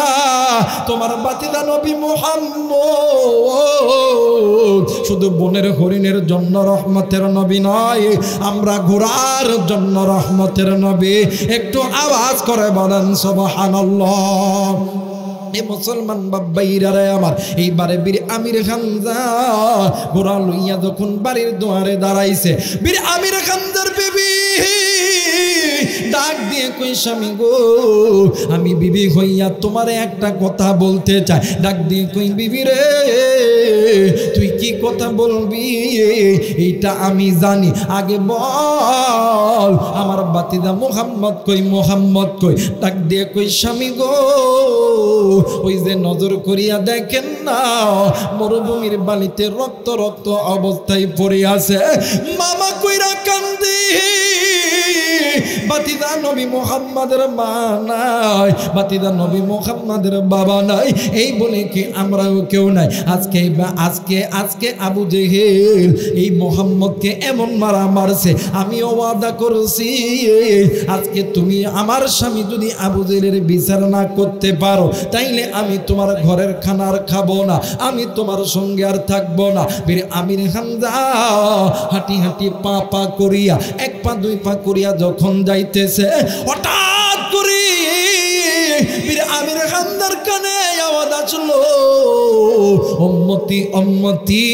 তোমার বাতিদা নবী মুহাম্মদ শুধু বনের হরিণের জন্য রহমতের নবী নয় আমরা ঘোড়ার জন্য রহমতের নবী একটু আওয়াজ করে বলেন সুবহানাল্লাহ মুসলমান বাবাইরা রে আমার এইবারে বীর আমির হামজা ঘোড়া লইয়া যখন বাড়ির দুয়ারে দাঁড়াইছে বীর আমির হামজার বিবি ডাক দিয়ে কই স্বামী গো আমি বিবি হইয়া তোমারে একটা কথা বলতে চাই ডাক দিয়ে কই বিবি রে তুই কি কথা বলবি এইটা আমি জানি আগে বল আমার বাতিদা মুহাম্মদ কই ডাক দিয়ে কই স্বামী গো ওই যে নজর করিয়া দেখেন না মরুভূমির বালিতে রক্ত রক্ত অবস্থায় পড়ে আছে মামা কইরা কান্দি বাতিদা নবী মুহাম্মাদের মা নাই বাতিদা নবী মুহাম্মাদের বাবা নাই এই বলে কি আমরাও কেউ নাই আজকে আবু জেহেল এই মুহাম্মদকে এমন মারা মারছে আমিও ওয়াদা করছি আজকে তুমি আমার স্বামী যদি আবু জেহেলের বিচার না করতে পারো তাইলে আমি তোমার ঘরের খানার খাবো না আমি তোমার সঙ্গে আর থাকবো না বীর আমির হামজা হাঁটি হাঁটি পা পা করিয়া 1 পা 2 পা করিয়া যখন যাইতেছে হঠাৎ করে বীর আমির হামজার কানে আওয়াজ আসলো উম্মতি উম্মতি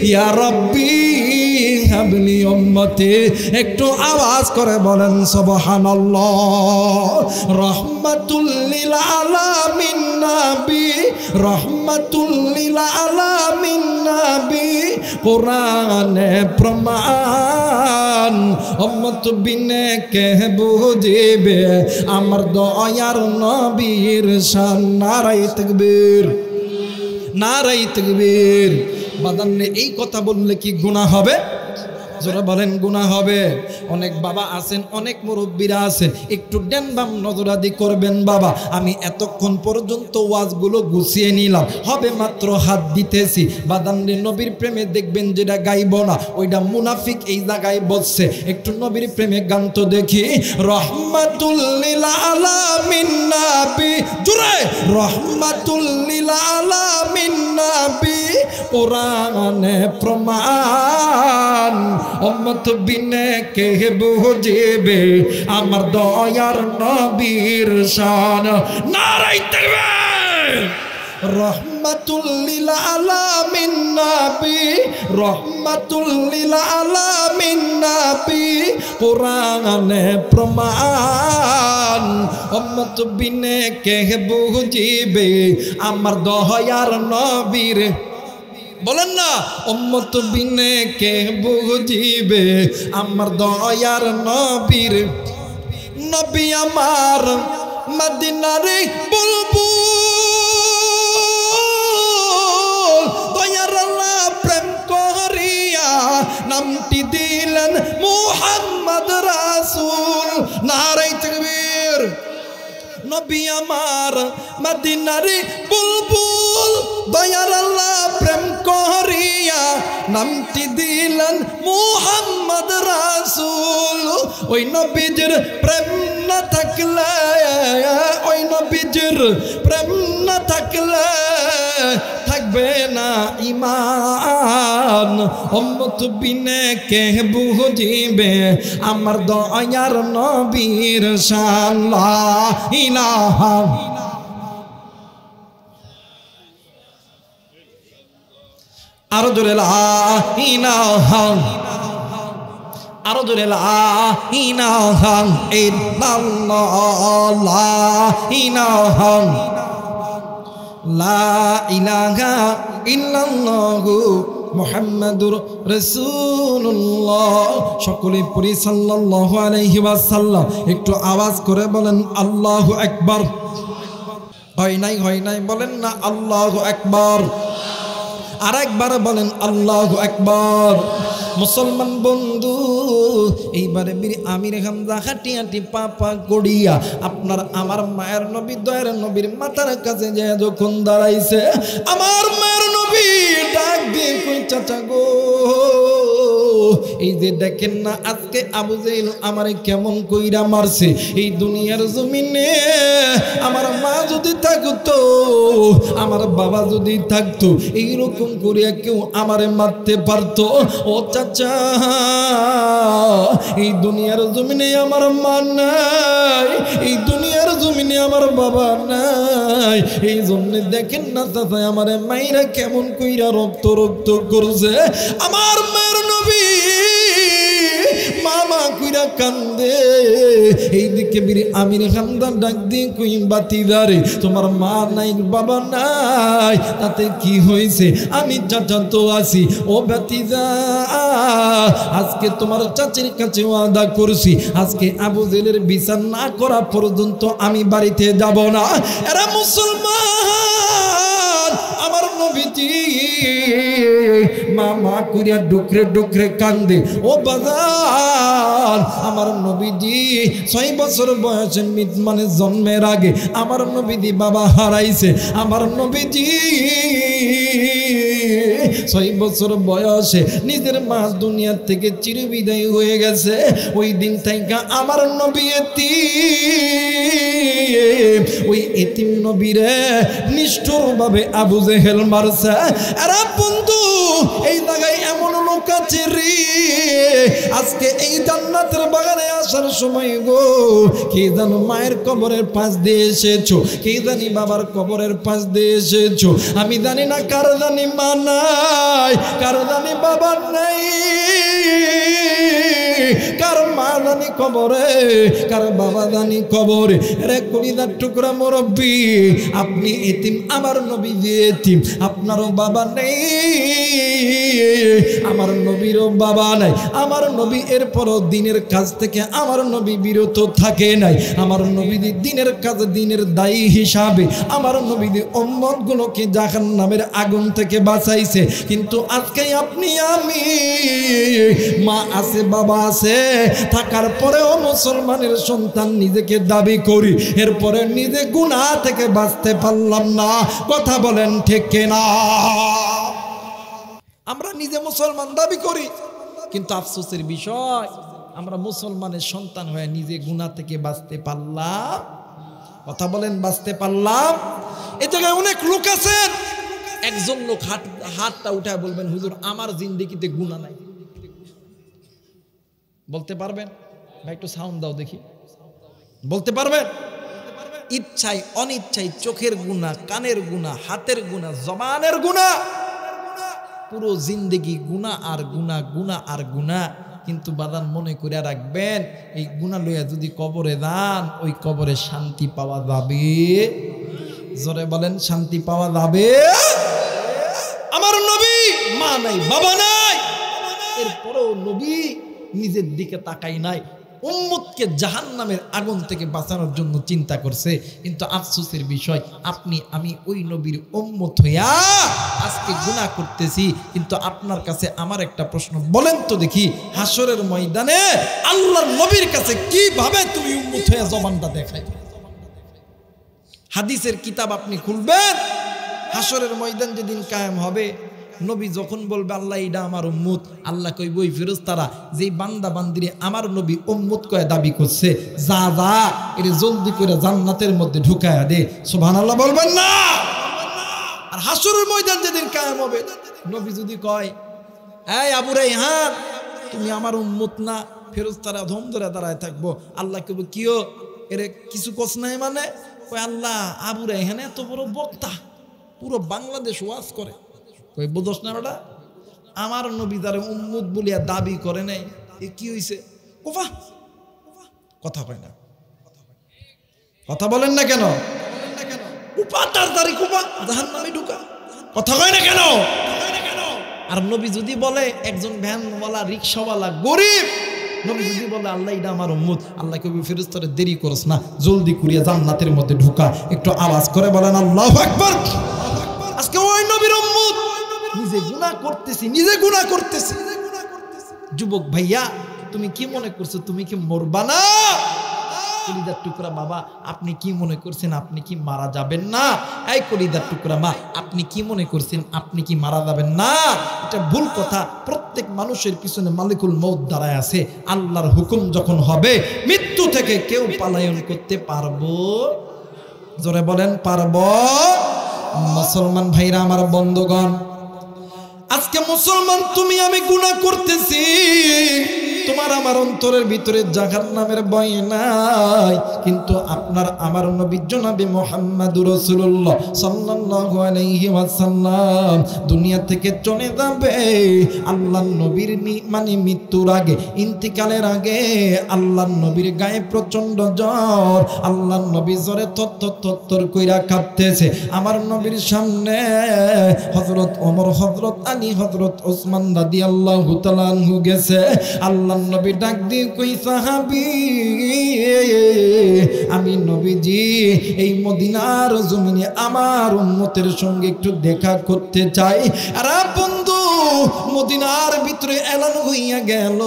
ইয়া রাব্বি হাবলি উম্মতি একটু আওয়াজ করে বলেন সুবহানাল্লাহ রাহমাতুল লিল আলামিন নবী রাহমাতুল লিল আলামিন নবী কোরআনে প্রমাণ উম্মত বিনে কে বুঝিবে আমার দয়ার নবীর শান নারায়ে তাকবীর নারায়ে তাকবীর বাদান্নে এই কথা বললে কি গুনাহ হবে জোরে বলেন গুনাহ হবে অনেক বাবা আছেন অনেক মুরব্বিরা আছেন একটু ডান বাম নজরাদি করবেন বাবা আমি এতক্ষণ পর্যন্ত ওয়াজগুলো গুছিয়ে নিলাম হবে মাত্র হাত দিতেছি বাদান্নে নবীর প্রেমে দেখবেন যেটা গাইব না ওইটা মুনাফিক এই জায়গায় বসছে একটু নবীর প্রেমে গান তো দেখি রহমাতুল লিল আলামিন নবী জোরে রহমাতুল লিল আলামিন নবী কোরআনে প্রমাণ উম্মত বিনে কে বুঝিবে আমার দয়ার নবীর শান নারায়ে তাকবীর রহমাতুল লিল আলামিন নবী রহমাতুল লিল আলামিন নবী কোরআনে প্রমাণ উম্মত বিনে কে বুঝিবে আমার দয়ার নবীর বলেন না উম্মত বিনে কে বুঝিবে আমার দয়ার নবীর নবী আমার মদিনারে বুলবুল দয়ার আল্লাহ প্রেম করিয়া নামটি দিলেন মুহাম্মদ রাসূল নারায়ে তাকবীর নবী আমার মদিনারে বুলবুল দয়ার আল্লাহ প্রেম করিয়া নামটি দিলেন মুহাম্মদ রাসূল ওই নবীজির প্রেম না থাকলে ওই নবীজির প্রেম না থাকলে থাকবে না ঈমান উম্মত বিনে কে বুঝিবে আমার দয়ার নবীর শান লা ইলাহা আরো জোরে লা ইলাহা আরো জোরে লা ইলাহা ইল্লাল্লাহ লা ইলাহা লা ইলাহা ইল্লাল্লাহু মুহাম্মাদুর রাসূলুল্লাহ সকলে পড়ি সাল্লাল্লাহু আলাইহি ওয়াসাল্লাম একটু আওয়াজ করে বলেন আল্লাহু আকবার হয় নাই বলেন না আল্লাহু আকবার আরেকবার বলেন আল্লাহু আকবার মুসলমান বন্ধু, এইবারে বীর আমির হামজা হাঁটি হাঁটি পা পা করিয়া আপনার আমার মায়ের নবী দয়ার নবীর মাথার কাছে যে যখন দাঁড়াইছে, আমার মায়ের নবী ডাক দিয়ে কই চাচা গো, এই যে দেখেন না আজকে আবু জেহেল আমারে কেমন কইরা মারছে, এই দুনিয়ার জমিনে আমার মা যদি থাকতো, আমার বাবা যদি থাকতো, এইরকম করিয়া কেউ আমারে মারতে পারতো? ও চাচা, এই দুনিয়ার জমিনে আমার মা নাই, এই দুনিয়ার জমিনে আমার বাবা নাই, এই জন্য দেখেন না চাচা আমারে মাইরা কেমন কইরা রক্ত রক্ত করছে। আমার মায়ের নবী মামা কইরা কান্দে, এইদিকে বীর আমির হামজা ডাক দিয়ে কই বাতিদারে, তোমার মা নাই বাবা নাই তাতে কি হয়েছে, আমি চাচা তো আছি। ও বাতিদা, আজকে তোমার চাচির কাছে ওয়াদা করছি, আজকে আবু জেহেলের বিচার না করা পর্যন্ত আমি বাড়িতে যাব না। এরা মুসলমান, আমার নবীজি মা করিয়া ডুকরে ডুকরে কান্দে। ও বাজার, আমার নবীজি 6 বছর বয়সে মানে জন্মের আগে আমার নবীজি বাবা হারাইছে। আমার নবীজি 6 বছর বয়সে নিজের মা দুনিয়া থেকে চিরবিদায় হয়ে গেছে। ওই দিন থেকে আমার নবী এতিম, ওই এতিম নবীরে নিষ্ঠুরভাবে আবু জেহেল মারছে। আরে বন্ধু, এই জায়গায় এমন লোক আছে রে, আজকে এই জান্নাতের বাগানে আসার সময় গো, কে জানো মায়ের কবরের পাশ দিয়ে এসেছো, কে জানি বাবার কবরের পাশ দিয়ে এসেছো, আমি জানি না কার জানি মা নাই, কার জানি বাবা নাই, কার মা জানি কবরে, কার বাবা জানি কবরে। রে কলিজার টুকরা মুরব্বি, আপনি এতিম, আমার নবী যে এতিম, আপনারও বাবা নেই, আমার নবীরও বাবা নাই। আমার নবী এরপরও দিনের কাজ থেকে আমার নবী বিরত থাকে নাই। আমার নবী দিনের কাজ, দিনের দায়ী হিসাবে আমার নবী উম্মতগুলোকে জাহান্নামের আগুন থেকে বাঁচাইছে। কিন্তু আজকে আপনি আমি, মা আছে বাবা আছে থাকার পরেও মুসলমানের সন্তান নিজেকে দাবি করি, এরপরে নিজে গুনাহ থেকে বাঁচতে পারলাম না। কথা বলেন ঠিক কিনা? আমরা নিজে মুসলমান দাবি করি, কিন্তু আফসোসের বিষয় আমরা মুসলমানের সন্তান হয়ে নিজে গুনাহ থেকে বাঁচতে পারলাম? কথা বলেন, বাঁচতে পারলাম? এই জায়গায় অনেক লোক আছেন, একজন লোক হাতটা উঠায় বলবেন হুজুর আমার জিন্দেগিতে গুনাহ নাই। বলতে পারবেন? ভাই একটু সাউন্ড দাও দেখি। বলতে পারবেন? ইচ্ছায় অনিচ্ছায় চোখের গুনাহ, কানের গুনাহ, হাতের গুনাহ, জবানের গুনাহ, পুরো জিন্দেগি গুনাহ আর গুনাহ, গুনাহ আর গুনাহ। কিন্তু বাদান মনে করে রাখবেন, এই গুনাহ লইয়া যদি কবরে যান, ওই কবরে শান্তি পাওয়া যাবে? জোরে বলেন, শান্তি পাওয়া যাবে? আমার নবী মা নাই বাবা নাই, এরপরও নবী নিজের দিকে তাকাই নাই, উম্মতকে জাহান্নামের আগুন থেকে বাঁচানোর জন্য চিন্তা করছে। কিন্তু আফসোসের বিষয় আপনি আমি ওই নবীর উম্মত হইয়া আজকে গুনাহ করতেছি। কিন্তু আপনার কাছে আমার একটা প্রশ্ন, বলেন তো দেখি, হাসরের ময়দানে আল্লাহর নবীর কাছে কিভাবে তুমি উম্মত হইয়া জবানটা দেখাই? হাদিসের কিতাব আপনি খুলবেন, হাসরের ময়দান যেদিন কায়েম হবে, নবী যখন বলবে আল্লাহ এটা আমার উম্মত, আল্লাহ কইব ওই ফেরেশতারা যেই বান্দা বান্দিরে আমার নবী উম্মত কয়ে দাবি করছে, যা যা এর জলদি করে জান্নাতের মধ্যে ঢুকায়া দে। সুবহানাল্লাহ বলবেন না? আর হাসরের ময়দান যেদিন কায়েম হবে, নবী যদি কয় এই আবু রায়হান তুমি আমার উম্মত না, ফেরেশতারা ধম ধরে দাঁড়ায় থাকবো। আল্লাহ কইব কিও এর কিছু কস নাই? মানে কই আল্লাহ আবু রায়হান এত বড় বক্তা, পুরো বাংলাদেশ ওয়াজ করে, কই বুঝোস না ওটা আমার নবী যারা উম্মত বলিয়া দাবি করে নাই, এ কি হইছে? কোফা কথা কয় না, কথা বলেন না কেন? কুপা তাড়াতাড়ি কুপা জাহান্নামে ঢুকা, কথা কয় না কেন? আর নবী যদি বলে একজন ভ্যানওয়ালা রিকশাওয়ালা গরিব, নবী যদি বলে আল্লাহ এটা আমার উম্মত, আল্লাহ কবি ফেরেশতারা দেরি করস না, জলদি করিয়া জান্নাতের মধ্যে ঢুকা। একটু আওয়াজ করে বলেন আল্লাহু আকবার। আজকে ওই নবীর উম্মত নিজে গুনাহ করতেছি, নিজে গুনাহ করতেছি, যুবক ভাইয়া, তুমি কি মনে করছো তুমি কি মরবা না? কলিজার টুকরা বাবা, আপনি কি মনে করছেন আপনি কি মারা যাবেন না? এই কলিজার টুকরা মা, আপনি কি মনে করছেন আপনি কি মারা যাবেন না? এটা ভুল কথা। প্রত্যেক মানুষের পিছনে মালিকুল মউত দাঁড়ায় আছে। আল্লাহর হুকুম যখন হবে, মৃত্যু থেকে কেউ পলায়ন করতে পারবো? জোরে বলেন পারবো? মুসলমান ভাইরা আমার, বন্ধুগণ, আজকে মুসলমান তুমি আমি গুনাহ করতেছি, তোমার আমার অন্তরের ভিতরে জাহান্নামের ভয় নাই, কিন্তু আপনার আমার নবী জনাবে মুহাম্মদুর রাসূলুল্লাহ সাল্লাল্লাহু আলাইহি ওয়াসাল্লাম দুনিয়া থেকে চলে যাবে। আল্লাহর নবীর মানে মৃত্যুর আগে, ইন্তিকালের আগে আল্লাহর নবীর গায়ে প্রচন্ড জ্বর। আল্লাহর নবী জ্বরে থরথর কইরা কাঁপতেছে। আমার নবীর সামনে হযরত ওমর, হযরত আলী, হযরত ওসমান রাদিয়াল্লাহু তাআলা আনহু গেছে। আল্লাহ নবী ডাক দিয়ে কই, সাহাবী, আমি নবীজি এই মদিনার জমিনে আমার উম্মতের সঙ্গে একটু দেখা করতে চাই। আরে বন্ধু, মদিনার ভিতরে এলান হইয়া গেল।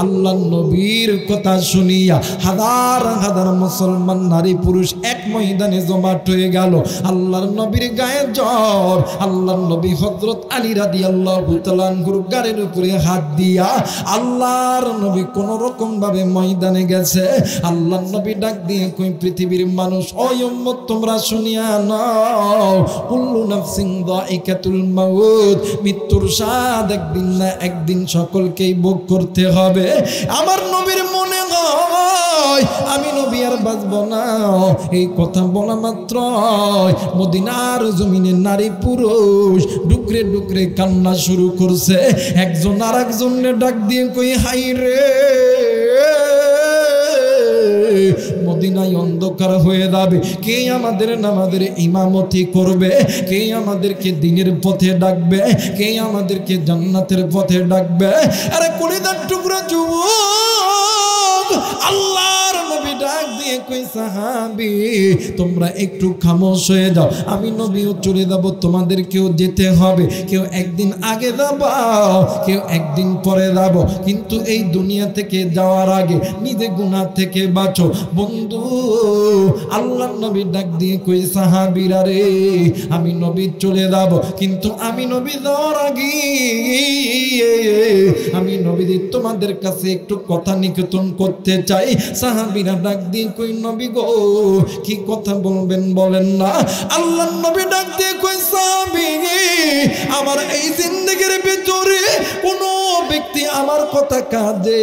আল্লাহ নবীর কথা শুনিয়া হাজার হাজার মুসলমান নারী পুরুষ এক ময়দানে জমাট হয়ে গেল। আল্লাহর নবীর গায়ে জ্বর। আল্লাহর নবী হযরত আলী রাদিয়াল্লাহু তাআলা আনহুর গায়ের উপরে হাত দিয়া আল্লাহর নবী কোন রকম ভাবে ময়দানে গেছে। আল্লাহর নবী ডাক দিয়ে কই, পৃথিবীর মানুষ, ও উম্মত, তোমরা শুনিয়া নাও, কুল্লু নাফসিন যায়িকাতুল মাউত, মৃত্যুর স্বাদ একদিন না একদিন সকলকেই ভোগ করতে হবে। আমার নবীর মনে হয় আমি নবী আর বাঁচব না। এই কথা বলা মাত্র মদিনার জমিনে নারী পুরুষ ডুকরে ডুকরে কান্না শুরু করছে। একজন আর একজনের ডাক দিয়ে কই, হাই রে, মদিনায় অন্ধকার হয়ে যাবে। কে আমাদের নামাজের ইমামতি করবে? কে আমাদেরকে দিনের পথে ডাকবে? কে আমাদেরকে জান্নাতের পথে ডাকবে? আরে কলিজার টুকরা যুবক, আল্লাহর নবী ডাক দিয়ে কই, সাহাবী, তোমরা একটু খামোশ হয়ে যাও, আমি নবীও চলে যাব, তোমাদেরকেও যেতে হবে। কেউ একদিন আগে যাবা, কেউ একদিন পরে যাব, কিন্তু এই দুনিয়া থেকে যাওয়ার আগে নিজে গুনাহ থেকে বাঁচো। বন্ধু, আল্লাহর নবী ডাক দিয়ে কই, সাহাবীরা রে, আমি নবী চলে যাব, কিন্তু আমি নবী যাওয়ার আগে আমি নবীজি তোমাদের কাছে একটু কথা নিকেতন করতে চাই। সাহাবীরা ডাক দিয়ে কই, নবী গো, কি কথা বলবেন বলেন না? আল্লাহর নবী ডাক দিয়ে কই, সাহাবী, আমার এই জিন্দেগির ভিতরে কোনো ব্যক্তি আমার কথা কাঁদে,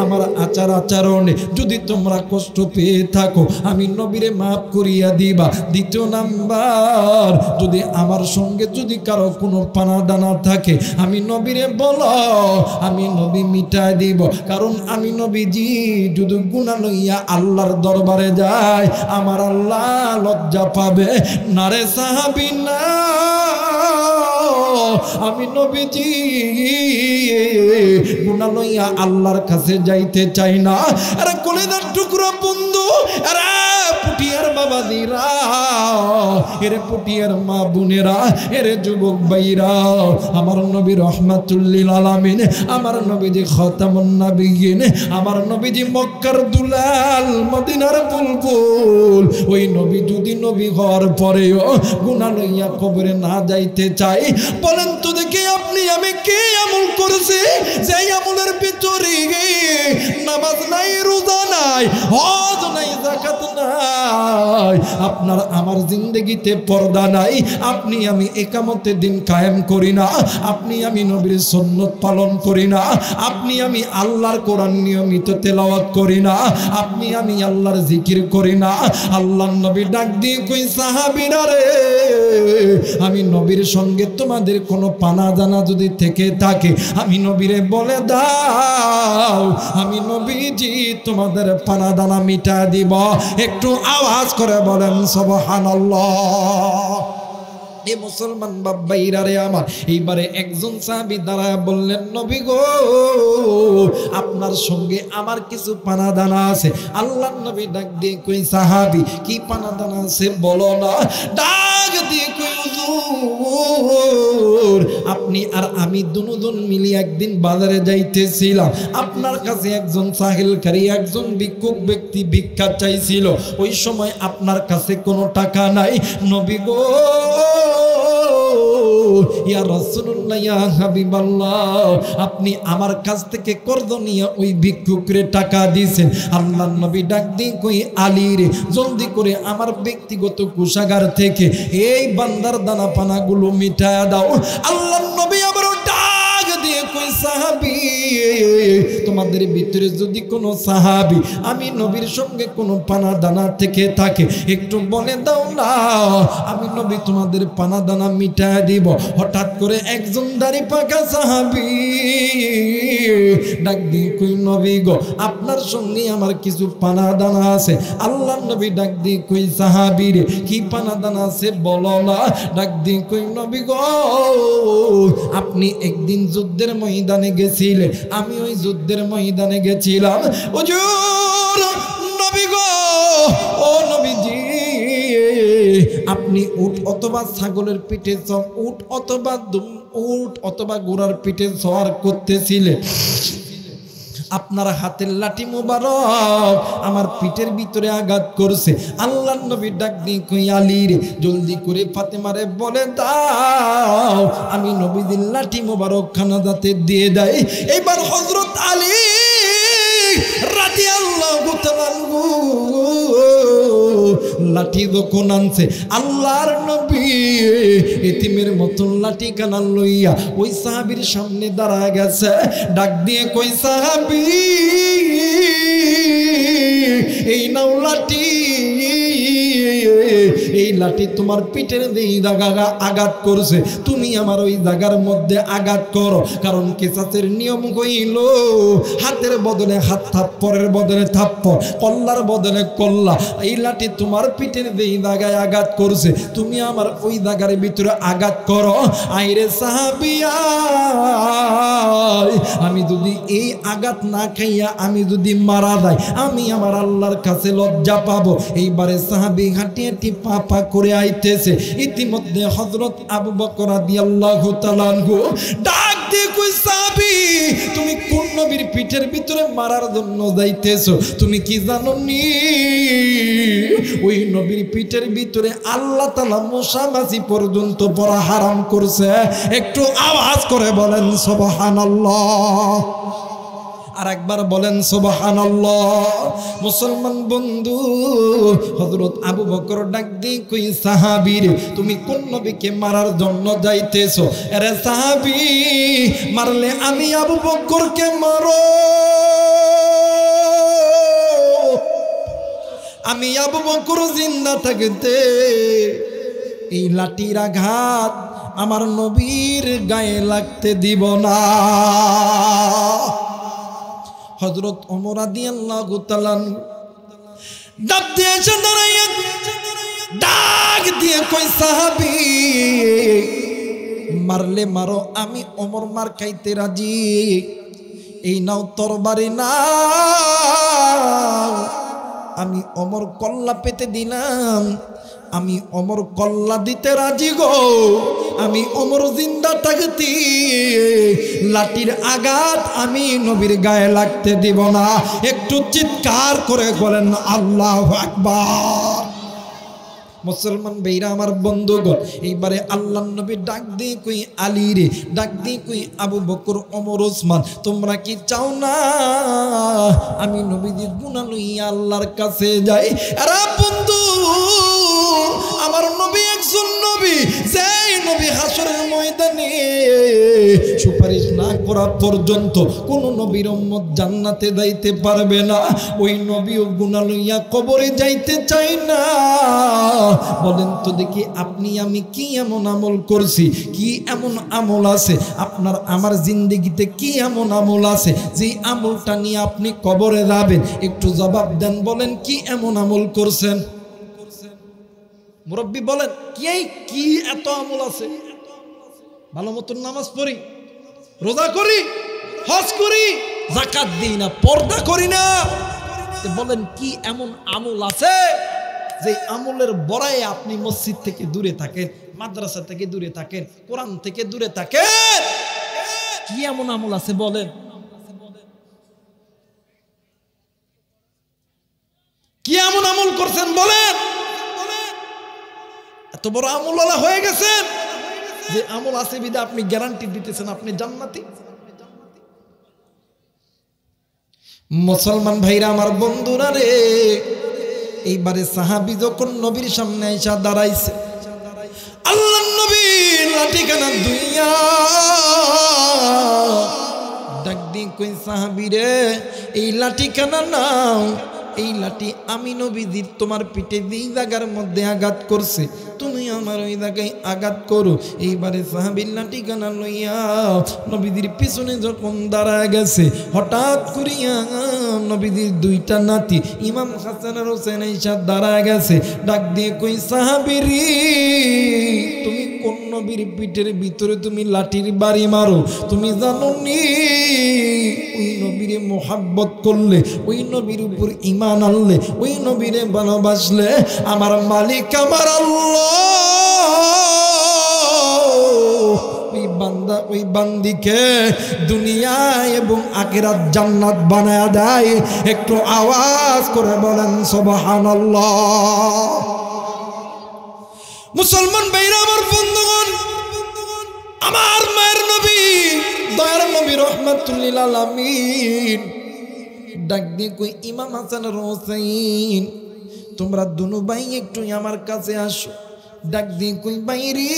আমার আচার আচরণে যদি তোমরা কষ্ট পেয়ে থাকো, আমি নবীরে মাফ করিয়া দিবা। দ্বিতীয় নাম্বার, যদি আমার সঙ্গে যদি কারো কোনো পানা দানা থাকে, আমি নবীরে বলো, আমি নবী মিটাই দিব। কারণ আমি নবীজি যদি গুনাহ লইয়া আল্লাহর দরবারে যায়, আমার আল্লাহ লজ্জা পাবে না রে সাহাবী না। আমি নবীজি গুনাহ লইয়া আল্লাহর কাছে যাইতে চাই না। আরে কলিজার টুকরা বন্ধু, আরে পুটিয়ার বাবাজিরা, এরে পুটিয়ার মা বোনেরা, এরে যুবক ভাইরা, আমার নবী রহমাতুল লিল আলামিন, আমার নবীজি খাতামুন নবিয়্যিন, আমার নবীজি মক্কার দুলাল, মদিনার বুলবুল, ওই নবী যদি নবী হওয়ার পরেও গুনাহ লইয়া কবরে না যাইতে চাই, বলেন তো দেখি আপনি আমি কে আমল করেছি যে আমলের ভিতরে নামাজ নাই, রোজা নাই, হজ নাই, যাকাত নাই, আপনার আমার জিন্দেগিতে পর্দা নাই, আপনি আমি ইকামতে দিন কায়েম করি না, আপনি আমি নবীর সুন্নাত পালন করি না, আপনি আমি আল্লাহর কোরআন নিয়মিত তেলাওয়াত করি না, আপনি আমি আল্লাহর জিকির করি না। আল্লাহর নবী ডাক দিয়ে কই, সাহাবীরা রে, আমি নবীর সঙ্গে তোমাদের কোনো পানা জানা যদি থেকে থাকে, আমি নবীরে বলে দাও, আমি নবীজি তোমাদের পানা দানা মিটা দিব। একটু আওয়াজ করে বলেন সুবহানাল্লাহ। এ মুসলমান বাবাইরা রে আমার, এইবারে একজন সাহাবী দাঁড়ায় বললেন, নবী গো, আপনার সঙ্গে আমার কিছু পানা দানা আছে। আল্লাহর নবী ডাক দিয়ে কই, সাহাবী, কি পানা দানা আছে বলো না? ডাক দিয়ে কই, হুজুর, আপনি আর আমি দুজন মিলে একদিন বাজারে যাইতেছিলাম, আপনার কাছে একজন সাহিলকারী একজন ভিক্ষুক ব্যক্তি ভিক্ষা চাইছিল। ওই সময় আপনার কাছে কোনো টাকা নাই। নবী গো ইয়া রাসূলুল্লাহ ইয়া হাবিবাল্লাহ, আপনি আমার কাছ থেকে কর্জ নিয়ে ওই ভিক্ষুকরে টাকা দিয়েছেন। আল্লাহর নবী ডাক দিয়ে কই আলী রে, জলদি করে আমার ব্যক্তিগত কোষাগার থেকে এই বান্দার দানা পানাগুলো মিটায়া দাও। আল্লাহর নবী আবার ডাক দিয়ে কই সাহাবী, তোমাদের ভিতরে যদি কোনো সাহাবী আমি নবীর সঙ্গে কোনো পানা দানা থেকে থাকে একটু বলে দাও না, আমি নবী তোমাদের পানা দানা মিটায় দিব। হঠাৎ করে একজন দাড়ি পাকা সাহাবী ডাক দিয়ে কই নবী গো, আপনার সঙ্গে আমার কিছু পানা দানা আছে। আল্লাহর নবী ডাক দিয়ে কই সাহাবী রে, কি পানা দানা আছে বলো না। ডাক দিয়ে কই নবী গো, আপনি একদিন যুদ্ধের ময়দানে গেছিলেন, আমি ওই যুদ্ধের ময়দানে গেছিলাম। হুজুর নবী গো, ও নবীজি, আপনি উট অথবা ছাগলের পিঠে উট অথবা ঘোড়ার পিঠে সওয়ার করতেছিলেন, আপনার হাতের লাঠি মোবারক আমার পিঠের ভিতরে আঘাত করছে। আল্লাহর নবী ডাক দিয়ে কই আলী রে, জলদি করে ফাতেমারে বলে দাও আমি নবীদের লাঠি মোবারক খানা যাতে দিয়ে দেয়। এইবার হযরত আলী রাদিয়াল্লাহু তাআলা লাঠি যখন আনছে, আল্লাহর নবী এতিমের মতন লাঠি কানা লইয়া ওই সাহাবীর সামনে দাঁড়ায় গেছে। ডাক দিয়ে কই সাহাবী, এই নাও লাঠি, এই লাঠি তোমার পিঠের যেই জায়গা আঘাত করছে তুমি আমার ওই জায়গার মধ্যে আঘাত করো। কারণ কিসাসের নিয়ম কইল হাতের বদলে হাত, থাপ্পড়ের বদলে থাপ্পড়, কল্লার বদলে কল্লা। এই লাঠি তোমার পিঠের যেই জায়গায় আঘাত করছে তুমি আমার ওই জায়গার ভিতরে আঘাত করো। আইরে সাহাবিয়া, আমি যদি এই আঘাত না খাইয়া আমি যদি মারা যাই আমি আমার আল্লাহর কাছে লজ্জা পাবো। এইবারে সাহাবী হাঁটি হাঁটি পা পা করে আইতেছে। ইতিমধ্যে হযরত আবু বকর রাদিয়াল্লাহু তাআলা আনহু ডাক দিয়ে কই সাহাবী, তুমি কোন নবীর পিঠের ভিতরে মারার জন্য যাইতেছো? তুমি কি জানো নি ওই নবীর পিঠের ভিতরে আল্লাহ তাআলা মশা মাছি পর্যন্ত পড়া হারাম করছে। একটু আওয়াজ করে বলেন সুবহানাল্লাহ, আর একবার বলেন সুবহানাল্লাহ। মুসলমান বন্ধু, হযরত আবু বকর ডাক দিয়ে কই সাহাবী রে, তুমি কোন নবীকে মারার জন্য যাইতেছো? আরে সাহাবী, মারলে আমি আবু বকরকে মারো, আমি আবু বকর জিন্দা থাকতে এই লাঠির আঘাত আমার নবীর গায়ে লাগতে দিব না। হযরত ওমর রাদিয়াল্লাহু তাআলা ডাক দিয়ে দাঁড়াইয়া ডাক দিয়ে কই সাহাবী, মারলে মারো, আমি ওমর মার খাইতে রাজি। এই নাও তরবারি নাও, আমি ওমর কল্লা পেতে দিলাম, আমি ওমর কল্লা দিতে রাজি গো। আমি ওমর জিন্দা থাকতে লাঠির আঘাত আমি নবীর গায়ে লাগতে দিব না। একটু চিৎকার করে বলেন আল্লাহু আকবার। মুসলমান ভাইরা আমার বন্ধুগণ, এইবারে আল্লাহর নবী ডাক দিয়ে কই আলী রে, ডাক দিয়ে কই আবু বকর, ওমর, ওসমান, তোমরা কি চাও না আমি নবীজির গুনাহ লইয়া আল্লাহর কাছে যাই? আরে বন্ধু, আমার নবী একজন নবী, যেই নবী হাসরের ময়দানে সুপারিশ না করা পর্যন্ত কোন নবীর উম্মত জান্নাতে যাইতে পারবে না। ওই নবীও গুনাহ লইয়া কবরে যাইতে চাই না। বলেন তো দেখি, আপনি আমি কি এমন আমল করছি, কি এমন আমল আছে আপনার আমার জিন্দেগিতে, কি এমন আমল আছে যে আমলটা নিয়ে আপনি কবরে যাবেন? একটু জবাব দেন, বলেন কি এমন আমল করছেন? মুরব্বী বলেন, কি এত আমল আছে? ভালো মতন নামাজ পড়ি, রোজা করি, হজ করি, যাকাত দিই না, পর্দা করি না, বলেন কি এমন আমল আছে যে আমলের বড়ায় আপনি মসজিদ থেকে দূরে থাকেন, মাদ্রাসা থেকে দূরে থাকেন, কোরআন থেকে দূরে থাকেন, কি এমন আমল আছে বলেন? কি এমন আমল করছেন বলেন? এত বড় আমলওয়ালা হয়ে গেছেন যে আমল আছে বিদে আপনি গ্যারান্টি দিতেছেন আপনি জান্নাতি। মুসলমান ভাইরা আমার, বন্ধুরা রে, এইবারে সাহাবী যখন নবীর সামনে এসে দাঁড়াইছে, আল্লাহর নবী লাঠিখানা দুইয়া ডাক দিয়ে কই, সাহাবী রে, এই লাঠিখানা নাও, এই লাঠি আমি নবীজির তোমার পিঠে যেই জায়গার মধ্যে আঘাত করছে তুমি আমার ওই জায়গায় আঘাত করো। এইবারে সাহাবীর লাঠিখানা লইয়া নবীজির পিছনে যখন দাঁড়ায় গেছে, হঠাৎ করিয়া নবীজির দুইটা নাতি ইমাম হাসান আর হোসেন এসে দাঁড়ায় গেছে, ডাক দিয়ে কই, সাহাবী রে, তুমি কোন নবীর পিঠের ভিতরে তুমি লাঠির বাড়ি মারো? তুমি জানো নি ওই নবীরে মোহাব্বত করলে, ওই নবীর উপর ঈমান আনলে, ওই নবীরে ভালোবাসলে আমার মালিক আমার আল্লাহ ওই বান্দা ওই বান্দিকে দুনিয়া এবং আখিরাত জান্নাত বানায়া দেয়। একটু আওয়াজ করে বলেন সুবহানাল্লাহ। মুসলমান ভাইরা আমার, বন্ধুগণ, আমার মায়ের নবী দয়ার নবী রাহমাতুল লিল আলামিন ডাক দিয়ে কই, ইমাম হাসান আর হোসেন, তোমরা দুনু ভাই একটু আমার কাছে আসো। ডাক দিয়ে কই, বাইরে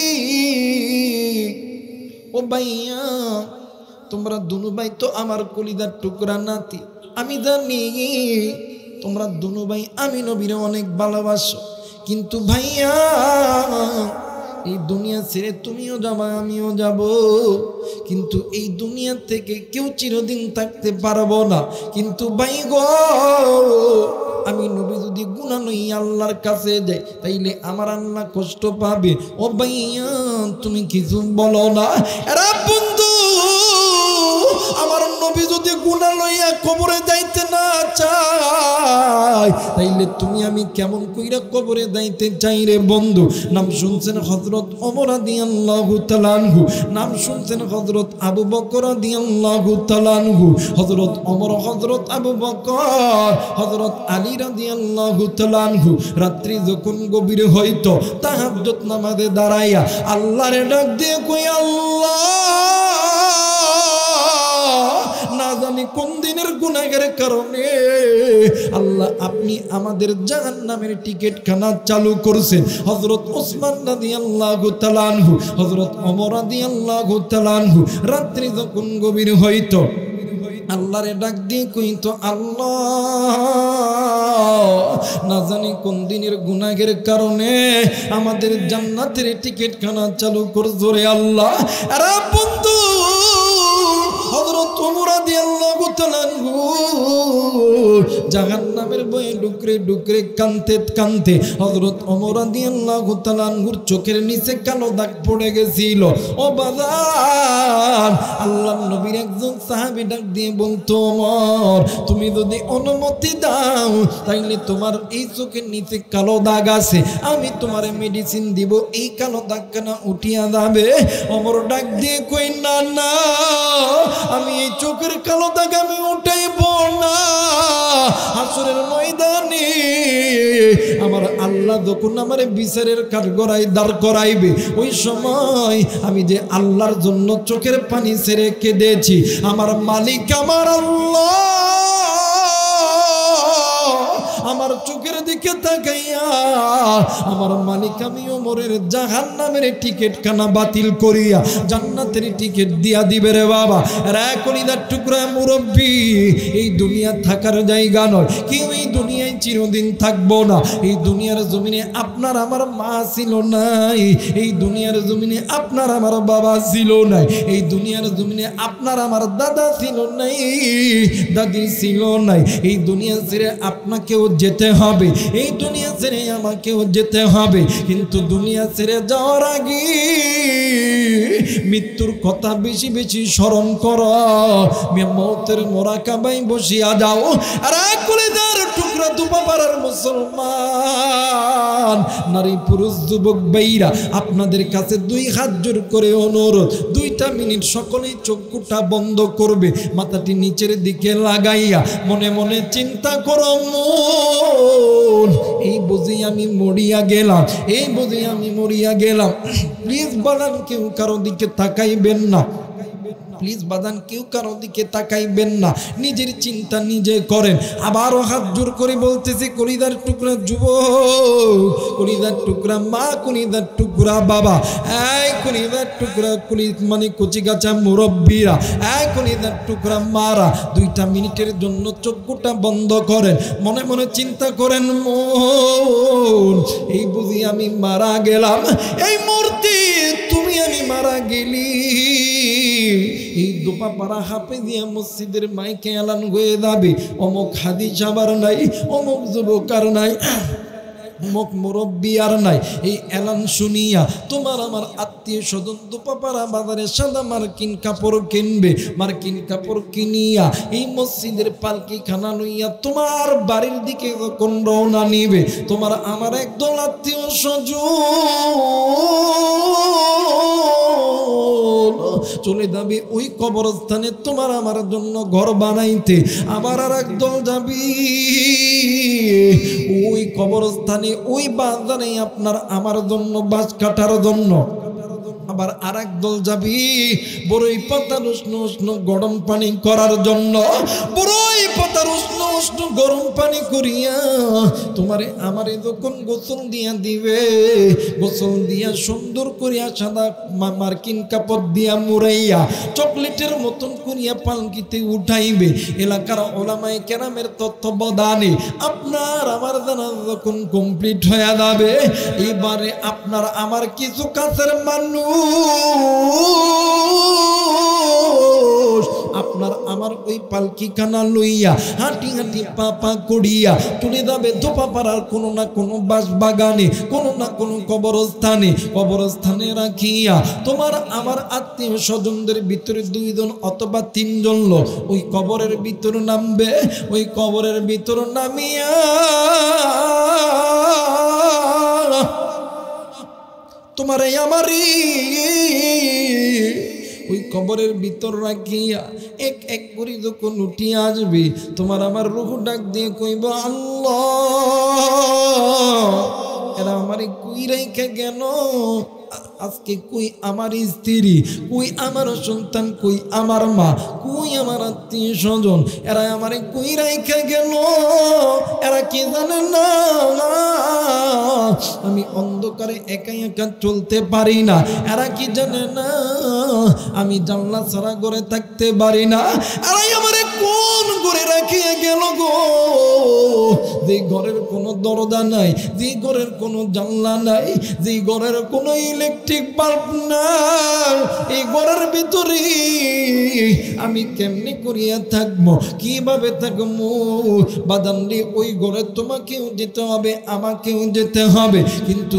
ও ভাইয়া, তোমরা দুনু ভাই তো আমার কলিজার টুকরা নাতি, আমি জানি তোমরা দুনু ভাই আমি নবীরে অনেক ভালোবাসো, কিন্তু ভাইয়া এই দুনিয়া ছেড়ে তুমিও যাবা আমিও যাব, কিন্তু এই দুনিয়া থেকে কেউ চিরদিন থাকতে পারবো না। কিন্তু ভাই গো, আমি নবী যদি গুনাহ নই আল্লাহর কাছে যাই তাইলে আমার আল্লাহ কষ্ট পাবে। ও ভাইয়া তুমি কিছু বলো না। এরা বন্ধু, আমার নবী যদি গুনাহ লইয়া কবরে যাইতে না চাই তাইলে তুমি আমি কেমন কইরা কবরে যাইতে চাই রে বন্ধু? নাম শুনছেন হযরত ওমর রাদিয়াল্লাহু তাআলা আনহু, নাম শুনছেন হযরত আবু বকর রাদিয়াল্লাহু তাআলা আনহু। হযরত ওমর, হযরত আবু বকর, হযরত আলী রাদিয়াল্লাহু তাআলা আনহু রাত্রি যখন গভীর হইতো তাহাজ্জুদ নামাজে দাঁড়াইয়া আল্লাহরে ডাক দিয়ে কই, আল্লাহ না জানি কোন দিনের গুনাহের কারণে আল্লাহ আপনি আমাদের জাহান্নামের টিকিট খানা চালু করছেন। হযরত ওসমান রাদিয়াল্লাহু তাআলা আনহু, হযরত ওমর রাদিয়াল্লাহু তাআলা আনহু রাত্রি যখন গভীর হইতো আল্লাহরে ডাক দিয়ে কইতো, আল্লাহ না জানি কোন দিনের গুনাহের কারণে আমাদের জান্নাতের টিকিট খানা চালু করছো রে আল্লাহ। আরে বন্ধু, হযরত ওমর রাদিয়াল্লাহু তাআলা আনহু জাহান্নামের ভয়ে ডুকরে ডুকরে কাঁদতে কাঁদতে হযরত ওমর রাদিয়াল্লাহু তাআলা আনহুর চোখের নিচে কালো দাগ পড়ে গেছিল। ও বাজান, আল্লাহর নবীর একজন সাহাবী ডাক দিয়ে বলতো, ওমর তুমি যদি অনুমতি দাও তাইলে তোমার এই চোখের নিচে কালো দাগ আছে, আমি তোমার মেডিসিন দিব, এই কালো দাগখানা উঠিয়া যাবে। ওমর ডাক দিয়ে কই, না না, আমি এই চোখের কালো দাগ আমি উঠাইব না। হাসরের ময়দানে আমার আল্লাহ যখন আমার বিচারের কাঠগড়ায় দাঁড় করাইবে ওই সময় আমি যে আল্লাহর জন্য চোখের পানি ছেড়ে কেঁদেছি, আমার মালিক আমার আল্লাহ আমার চোখের দিকে তাকাইয়া আমার মালিক আমি ওমরের জাহান্নামের টিকিট খানা বাতিল করিয়া জান্নাতের টিকিট দিয়া দিবে রে বাবা। রে কলিজার টুকরা মুরব্বী, এই দুনিয়া থাকার জায়গা নয়, কেউ এই দুনিয়ায় চিরদিন থাকবো না। এই দুনিয়ার জমিনে আপনার আমার মা ছিল নাই, এই দুনিয়ার জমিনে আপনার আমার বাবা ছিল নাই, এই দুনিয়ার জমিনে আপনার আমার দাদা ছিল নাই, দাদি ছিল নাই। এই দুনিয়া ছেড়ে আপনাকেও যেতে হবে, এই দুনিয়া ছেড়ে আমাকেও যেতে হবে। কিন্তু দুনিয়া ছেড়ে যাওয়ার আগে মৃত্যুর কথা বেশি বেশি স্মরণ করো। মৌতের মোরাকাবায় বসিয়া যাও। আর কলিজার টুকরা দুপাপাড়ার মুসলমান নারী পুরুষ যুবক ভাইরা, আপনাদের কাছে দুই হাত জোর করে অনুরোধ, 2টা মিনিট সকলেই চক্ষুটা বন্ধ করবে, মাথাটি নিচের দিকে লাগাইয়া মনে মনে চিন্তা করো, মন এই বুঝি আমি মরিয়া গেলাম, এই বুঝি আমি মরিয়া গেলাম। প্লিজ বানান কেউ কারো দিকে তাকাইবেন না, প্লিজ বাদান কেউ কারো দিকে তাকাইবেন না, নিজের চিন্তা নিজে করেন। আবারও হাত জোর করে বলতেছি, কলিজার টুকরা যুবক, কলিজার টুকরা মা, কলিজার টুকরা বাবা, এই কলিজার টুকরা মানে কচি গাছা মুরব্বীরা, এই কলিজার টুকরা মারা, 2টা মিনিটের জন্য চক্ষুটা বন্ধ করেন, মনে মনে চিন্তা করেন, মন এই বুঝি আমি মারা গেলাম, এই মূর্তি তুমি আমি মারা গেলি। এই দুপাপাড়া হাফেজিয়া মসজিদের মাইকে এলান হয়ে যাবে, অমুক হাদিস আবার নাই, অমুক যুবক আর নাই, অমুক মুরব্বী আর নাই। এই এলান শুনিয়া তোমার আমার আত্মীয় স্বজন দুপাপাড়া বাজারে সাদা মার্কিন কাপড় কিনবে, মার্কিন কাপড় কিনিয়া এই মসজিদের পালকি খানা লইয়া তোমার বাড়ির দিকে যখন রওনা নিবে, তোমার আমার একদল আত্মীয় স্বজন চলে যাবে ওই কবরস্থানে তোমার আমার জন্য ঘর বানাইতে। আবার আর একদল যাবি ওই কবরস্থানে, ওই বাজারে আপনার আমার জন্য বাস কাটার জন্য। আবার আর একদল যাবি বড়ই পাতার উষ্ণ উষ্ণ গরম পানি করার জন্য, বড়ই পাতার উষ্ণ উষ্ণ গরম পানি করিয়া তোমারে আমারে যখন গোসল দিয়া দিবে, গোসল দিয়া সুন্দর করিয়া সাদা মার্কিন কাপড় দিয়া মুড়াইয়া চকলেটের মতন করিয়া পালকিতে উঠাইবে। এলাকার ওলামায়ে কেরামের তত্ত্বাবধানে আপনার আমার জানা যখন কমপ্লিট হয়ে যাবে, এবারে আপনার আমার কিছু কাছের মানুষ আপনার আমার ওই পালকি খানা লইয়া হাঁটি হাঁটি পা পা করিয়া চলে যাবে ধোপাপাড়ার কোনো না কোনো বাস বাগানে, কোনো না কোনো কবরস্থানে। কবরস্থানে রাখিয়া তোমার আমার আত্মীয় স্বজনদের ভিতরে 2 জন অথবা 3 জন লোক ওই কবরের ভিতর নামবে। ওই কবরের ভিতর নামিয়া তোমারে আমারই ওই কবরের ভিতর রাখিয়া এক এক করে যখন উঠিয়ে আসবে, তোমার আমার রূহ ডাক দিয়ে কইব, আল্লাহ এরা আমারে কই রাইখা গেল, আজকে কই আমার স্ত্রী, কই আমার সন্তান, কই আমার মা, কই আমার আত্মীয় স্বজন, এরা আমারে কই রাইখা গেল, এরা কি জানে না আমি অন্ধকারে একা একা চলতে পারি না, এরা কি জানে না আমি জানলা ছাড়া ঘরে থাকতে পারি না, এরাই আমারে কোন ঘরে রাখিয়া গেল গো, যে ঘরের কোনো দরজা নাই, যে ঘরের কোনো জানলা নাই, যে ঘরের কোনো ইলেকট্রিক বাল্ব নাই, এই ঘরের ভিতরে আমি কেমনে করিয়া থাকবো, কিভাবে থাকবো? বাদান্ডি ওই ঘরে তোমাকেও যেতে হবে, আমাকেও যেতে হবে, কিন্তু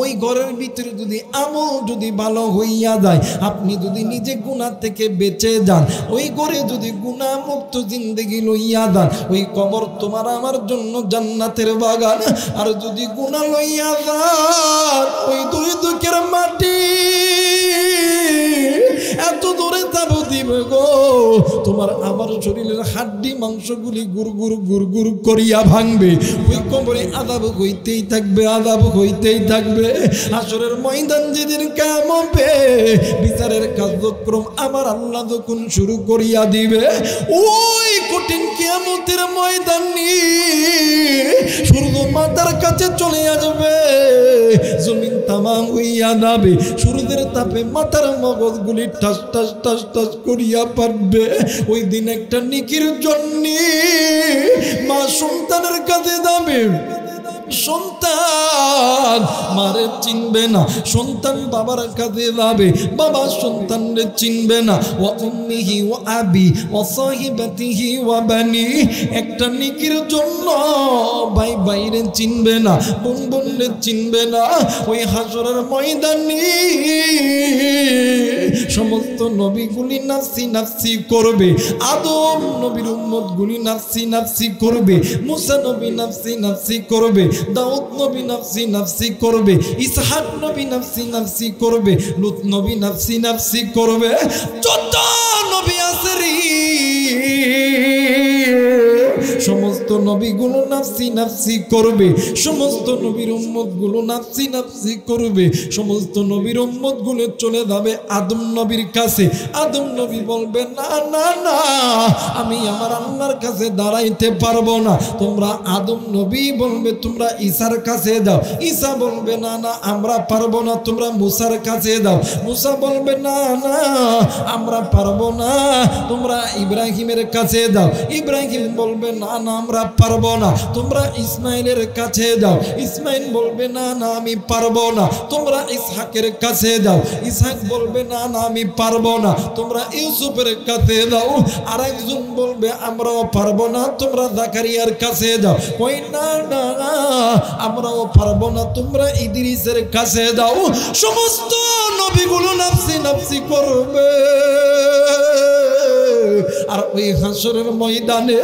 ওই ঘরের ভিতরে যদি আমল যদি ভালো হইয়া যায়, আপনি যদি নিজে গুনাহ থেকে বেঁচে যান, ওই ঘরে যদি গুনাহ মুক্ত জিন্দেগি লইয়া যান, ওই কবর তোমার আমার জন্য জান্নাতের বাগান। আর যদি গুনাহ লইয়া যান, ওই 2 দুঃখের মাটি এত দূরে যাব দিবে গো, তোমার আমার শরীরের হাড্ডি মাংসগুলি গুড়গুড় গুড়গুড় করিয়া ভাঙবে। ওই কবরে আযাব হইতেই থাকবে, আযাব হইতেই থাকবে। আসরের ময়দান যেদিন কায়েম হবে, বিচারের কার্যক্রম আমার আল্লাহ যখন শুরু করিয়া দিবে, ওই কঠিন কিয়ামতের ময়দান সূর্য মাথার কাছে চলে আসবে, জমিন তামাম হইয়া যাবে, সূর্যের তাপে মাথার মগজগুলি ঠাস ঠাস ঠাস ঠাস করিয়া পারবে। ওই দিন একটা নেকির জন্য মা সন্তানের কাছে যাবে, সন্তান মারে চিনবে না, সন্তান বাবার কাছে যাবে, বাবা সন্তানরে চিনবে না। ওয়া উম্মিহি ওয়া আবি ওয়া সাহিবাতিহি ওয়া বানি, একটা নেকির জন্য ভাই ভাইরে চিনবে না, বোন বোনরে চিনবে না। ওই হাসরের ময়দানে সমস্ত নবীগুলি নাফসি নাফসি করবে, আদম নবীর উম্মতগুলি নাফসি নাফসি করবে, মুসা নবী নাফসি নাফসি করবে, দাউদ নবী নাফসি নাফসি করবে, ইসহাক নবী নাফসি নাফসি করবে, লূত নবী নাফসি নাফসি করবে। যত নবী আছে রে সমস্ত নবীগুলো নাফসি নাফসি করবে, সমস্ত নবীর উম্মতগুলো নাফসি নাফসি করবে। সমস্ত নবীর উম্মতগুলো চলে যাবে আদম নবীর কাছে। আদম নবী বলবে না না না, আমি আমার আল্লাহর কাছে দাঁড়াইতে পারবো না। তোমরা আদম নবী বলবে তোমরা ঈসার কাছে যাও, ঈসা বলবে না না আমরা পারবো না, তোমরা মুসার কাছে যাও, মুসা বলবে না না আমরা পারবো না, তোমরা ইব্রাহিমের কাছে যাও, ইব্রাহিম বলবে না না আমরা পারবো না, তোমরা ইসমাইলের কাছে যাও, ইসমাইল বলবে না না আমি পারবো না, তোমরা ইসহাকের কাছে যাও, ইসহাক বলবে না না আমি পারবো না, তোমরা ইউসুফের কাছে যাও, আরেকজন বলবে আমরাও পারবো না, তোমরা জাকারিয়ার কাছে যাও, কই না না না আমরাও পারবো না, তোমরা ইদ্রিসের কাছে যাও। সমস্ত নবীগুলো নাফসি নাফসি করবে। আর ওই হাসরের ময়দানে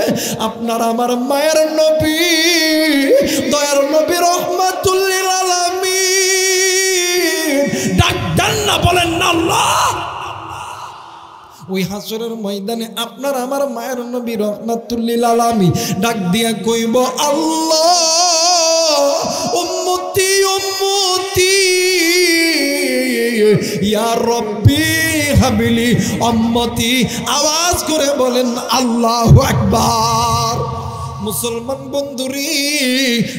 আপনার আমার মায়ের নবী, দয়ার নবী রহমাতুল লিল আলামিন ডাক দেন না, বলেন না আল্লাহ। ওই হাসরের ময়দানে আপনার আমার মায়ের নবী রহমাতুল লিল আলামিন ডাক দিয়া কইব আল্লাহ উম্মতি উম্মতি ইয়া রব্বি হাবিলি উম্মতি। আওয়াজ করে বলেন আল্লাহু আকবার। মুসলমান বন্ধুরি,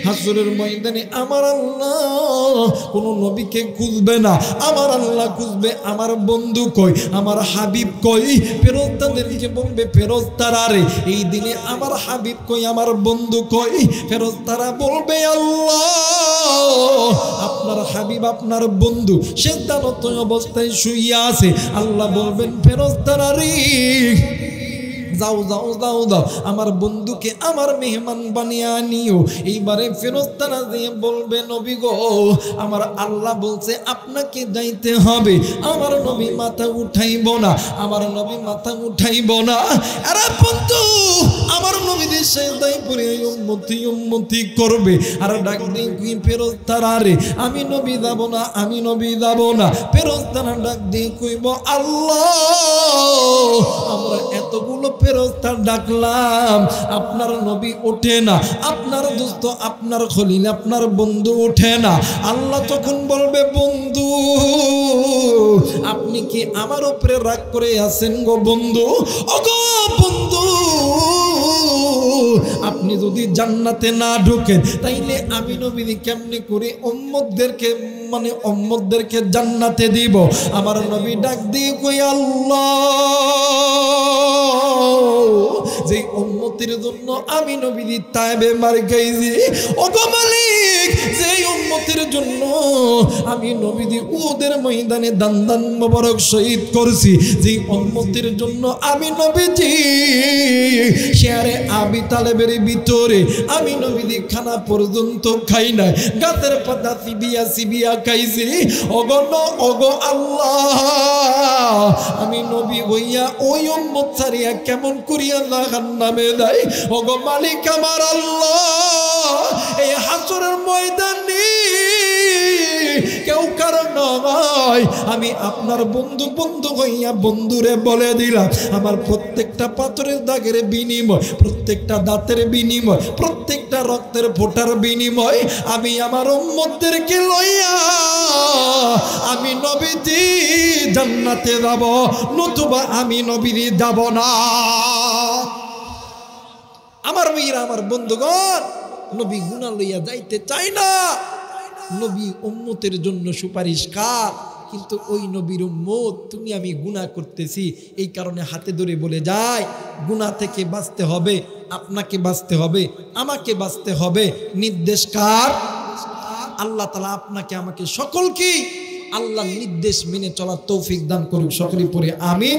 হাসরের ময়দানে আমার আল্লাহ কোনো নবীকে খুঁজবে না, আমার আল্লাহ খুঁজবে আমার বন্ধু কই, আমার হাবিব কই। ফেরেশতাদেরকে বলবে ফেরেশতারা রে, এই দিনে আমার হাবিব কই, আমার বন্ধু কই। ফেরেশতারা বলবে আল্লাহ আপনার হাবিব আপনার বন্ধু সিজদারত অবস্থায় শুইয়া আছে। আল্লাহ বলবেন ফেরেশতারা রে যাও যাও যাও যাও আমার বন্ধুকে আমার মেহমান বানিয়ে আনিও। এইবারে ফেরেশতারা দিয়ে বলবে নবী গো আমার আল্লাহ বলছে আপনাকে যাইতে হবে। আমার নবী মাথা উঠাইব না, আমার নবী মাথা উঠাইব না। আরে বন্ধু আমার নবীদের সেজদায় পড়ে উম্মতি উম্মতি করবে আর ডাক দিয়ে ফেরেশতারা রে আমি নবী যাব না, আমি নবী যাব না। ফেরেশতারা ডাক দিয়ে কইব আল্লাহ আমরা এতগুলো ফেরেশতা ডাকলাম আপনার নবী ওঠে না, আপনার দোস্ত আপনার খলিল আপনার বন্ধু ওঠে না। আল্লাহ তখন বলবে বন্ধু আপনি কি আমার উপরে রাগ করে আছেন গো বন্ধু? ওগো বন্ধু আপনি যদি জান্নাতে না ঢোকেন তাইলে আমি নবী কেমনে করে উম্মতদেরকে জান্নাতে দিব? আমার নবী ডাক দিয়ে কই আল্লাহ যে উম্মতের জন্য আমি নবী তায়েবে মার খাইছি, ওগো মালিক যে উম্মতের জন্য আমি নবী উহুদের ময়দানে দান মোবারক শহীদ করছি, যে উম্মতের জন্য আমি নবীজি শেয়ারে আবি তালেবের ভিতরে আমি নবী খানা পর্যন্ত খাই নাই, গাছের পাতা চিবিয়া চিবিয়া খাইছি। ওগো আল্লাহ আমি নবী হইয়া ওই উম্মত ছাড়িয়া কেমন করিয়া জাহান্নামে যাই? ওগো মালিক আমার আল্লাহ এই হাসরের ময়দানে কেউ কারণ নয়, আমি আপনার বন্ধু বন্ধু হইয়া বন্ধুরে বলে দিলাম আমার প্রত্যেকটা পাথরের দাগের বিনিময়, প্রত্যেকটা দাঁতের বিনিময়, প্রত্যেকটা রক্তের ফোঁটার বিনিময় আমি আমার উম্মতদেরকে লইয়া আমি নবীজি জান্নাতে যাব, নতুবা আমি নবীজি যাব না। আমার মেয়েরা আমার বন্ধুগণ নবী গুনাহ লইয়া যাইতে চায় না। নবী উম্মতের জন্য সুপারিশ কার? কিন্তু ওই নবীর উম্মত তুমি আমি গুনাহ করতেছি, এই কারণে হাতে ধরে বলে যায় গুনাহ থেকে বাঁচতে হবে, আপনাকে বাঁচতে হবে, আমাকে বাঁচতে হবে। নির্দেশ কার? আল্লাহ তাআলা আপনাকে আমাকে সকলকে আল্লাহর নির্দেশ মেনে চলার তৌফিক দান করুক। সকলেই পড়ে আমিন।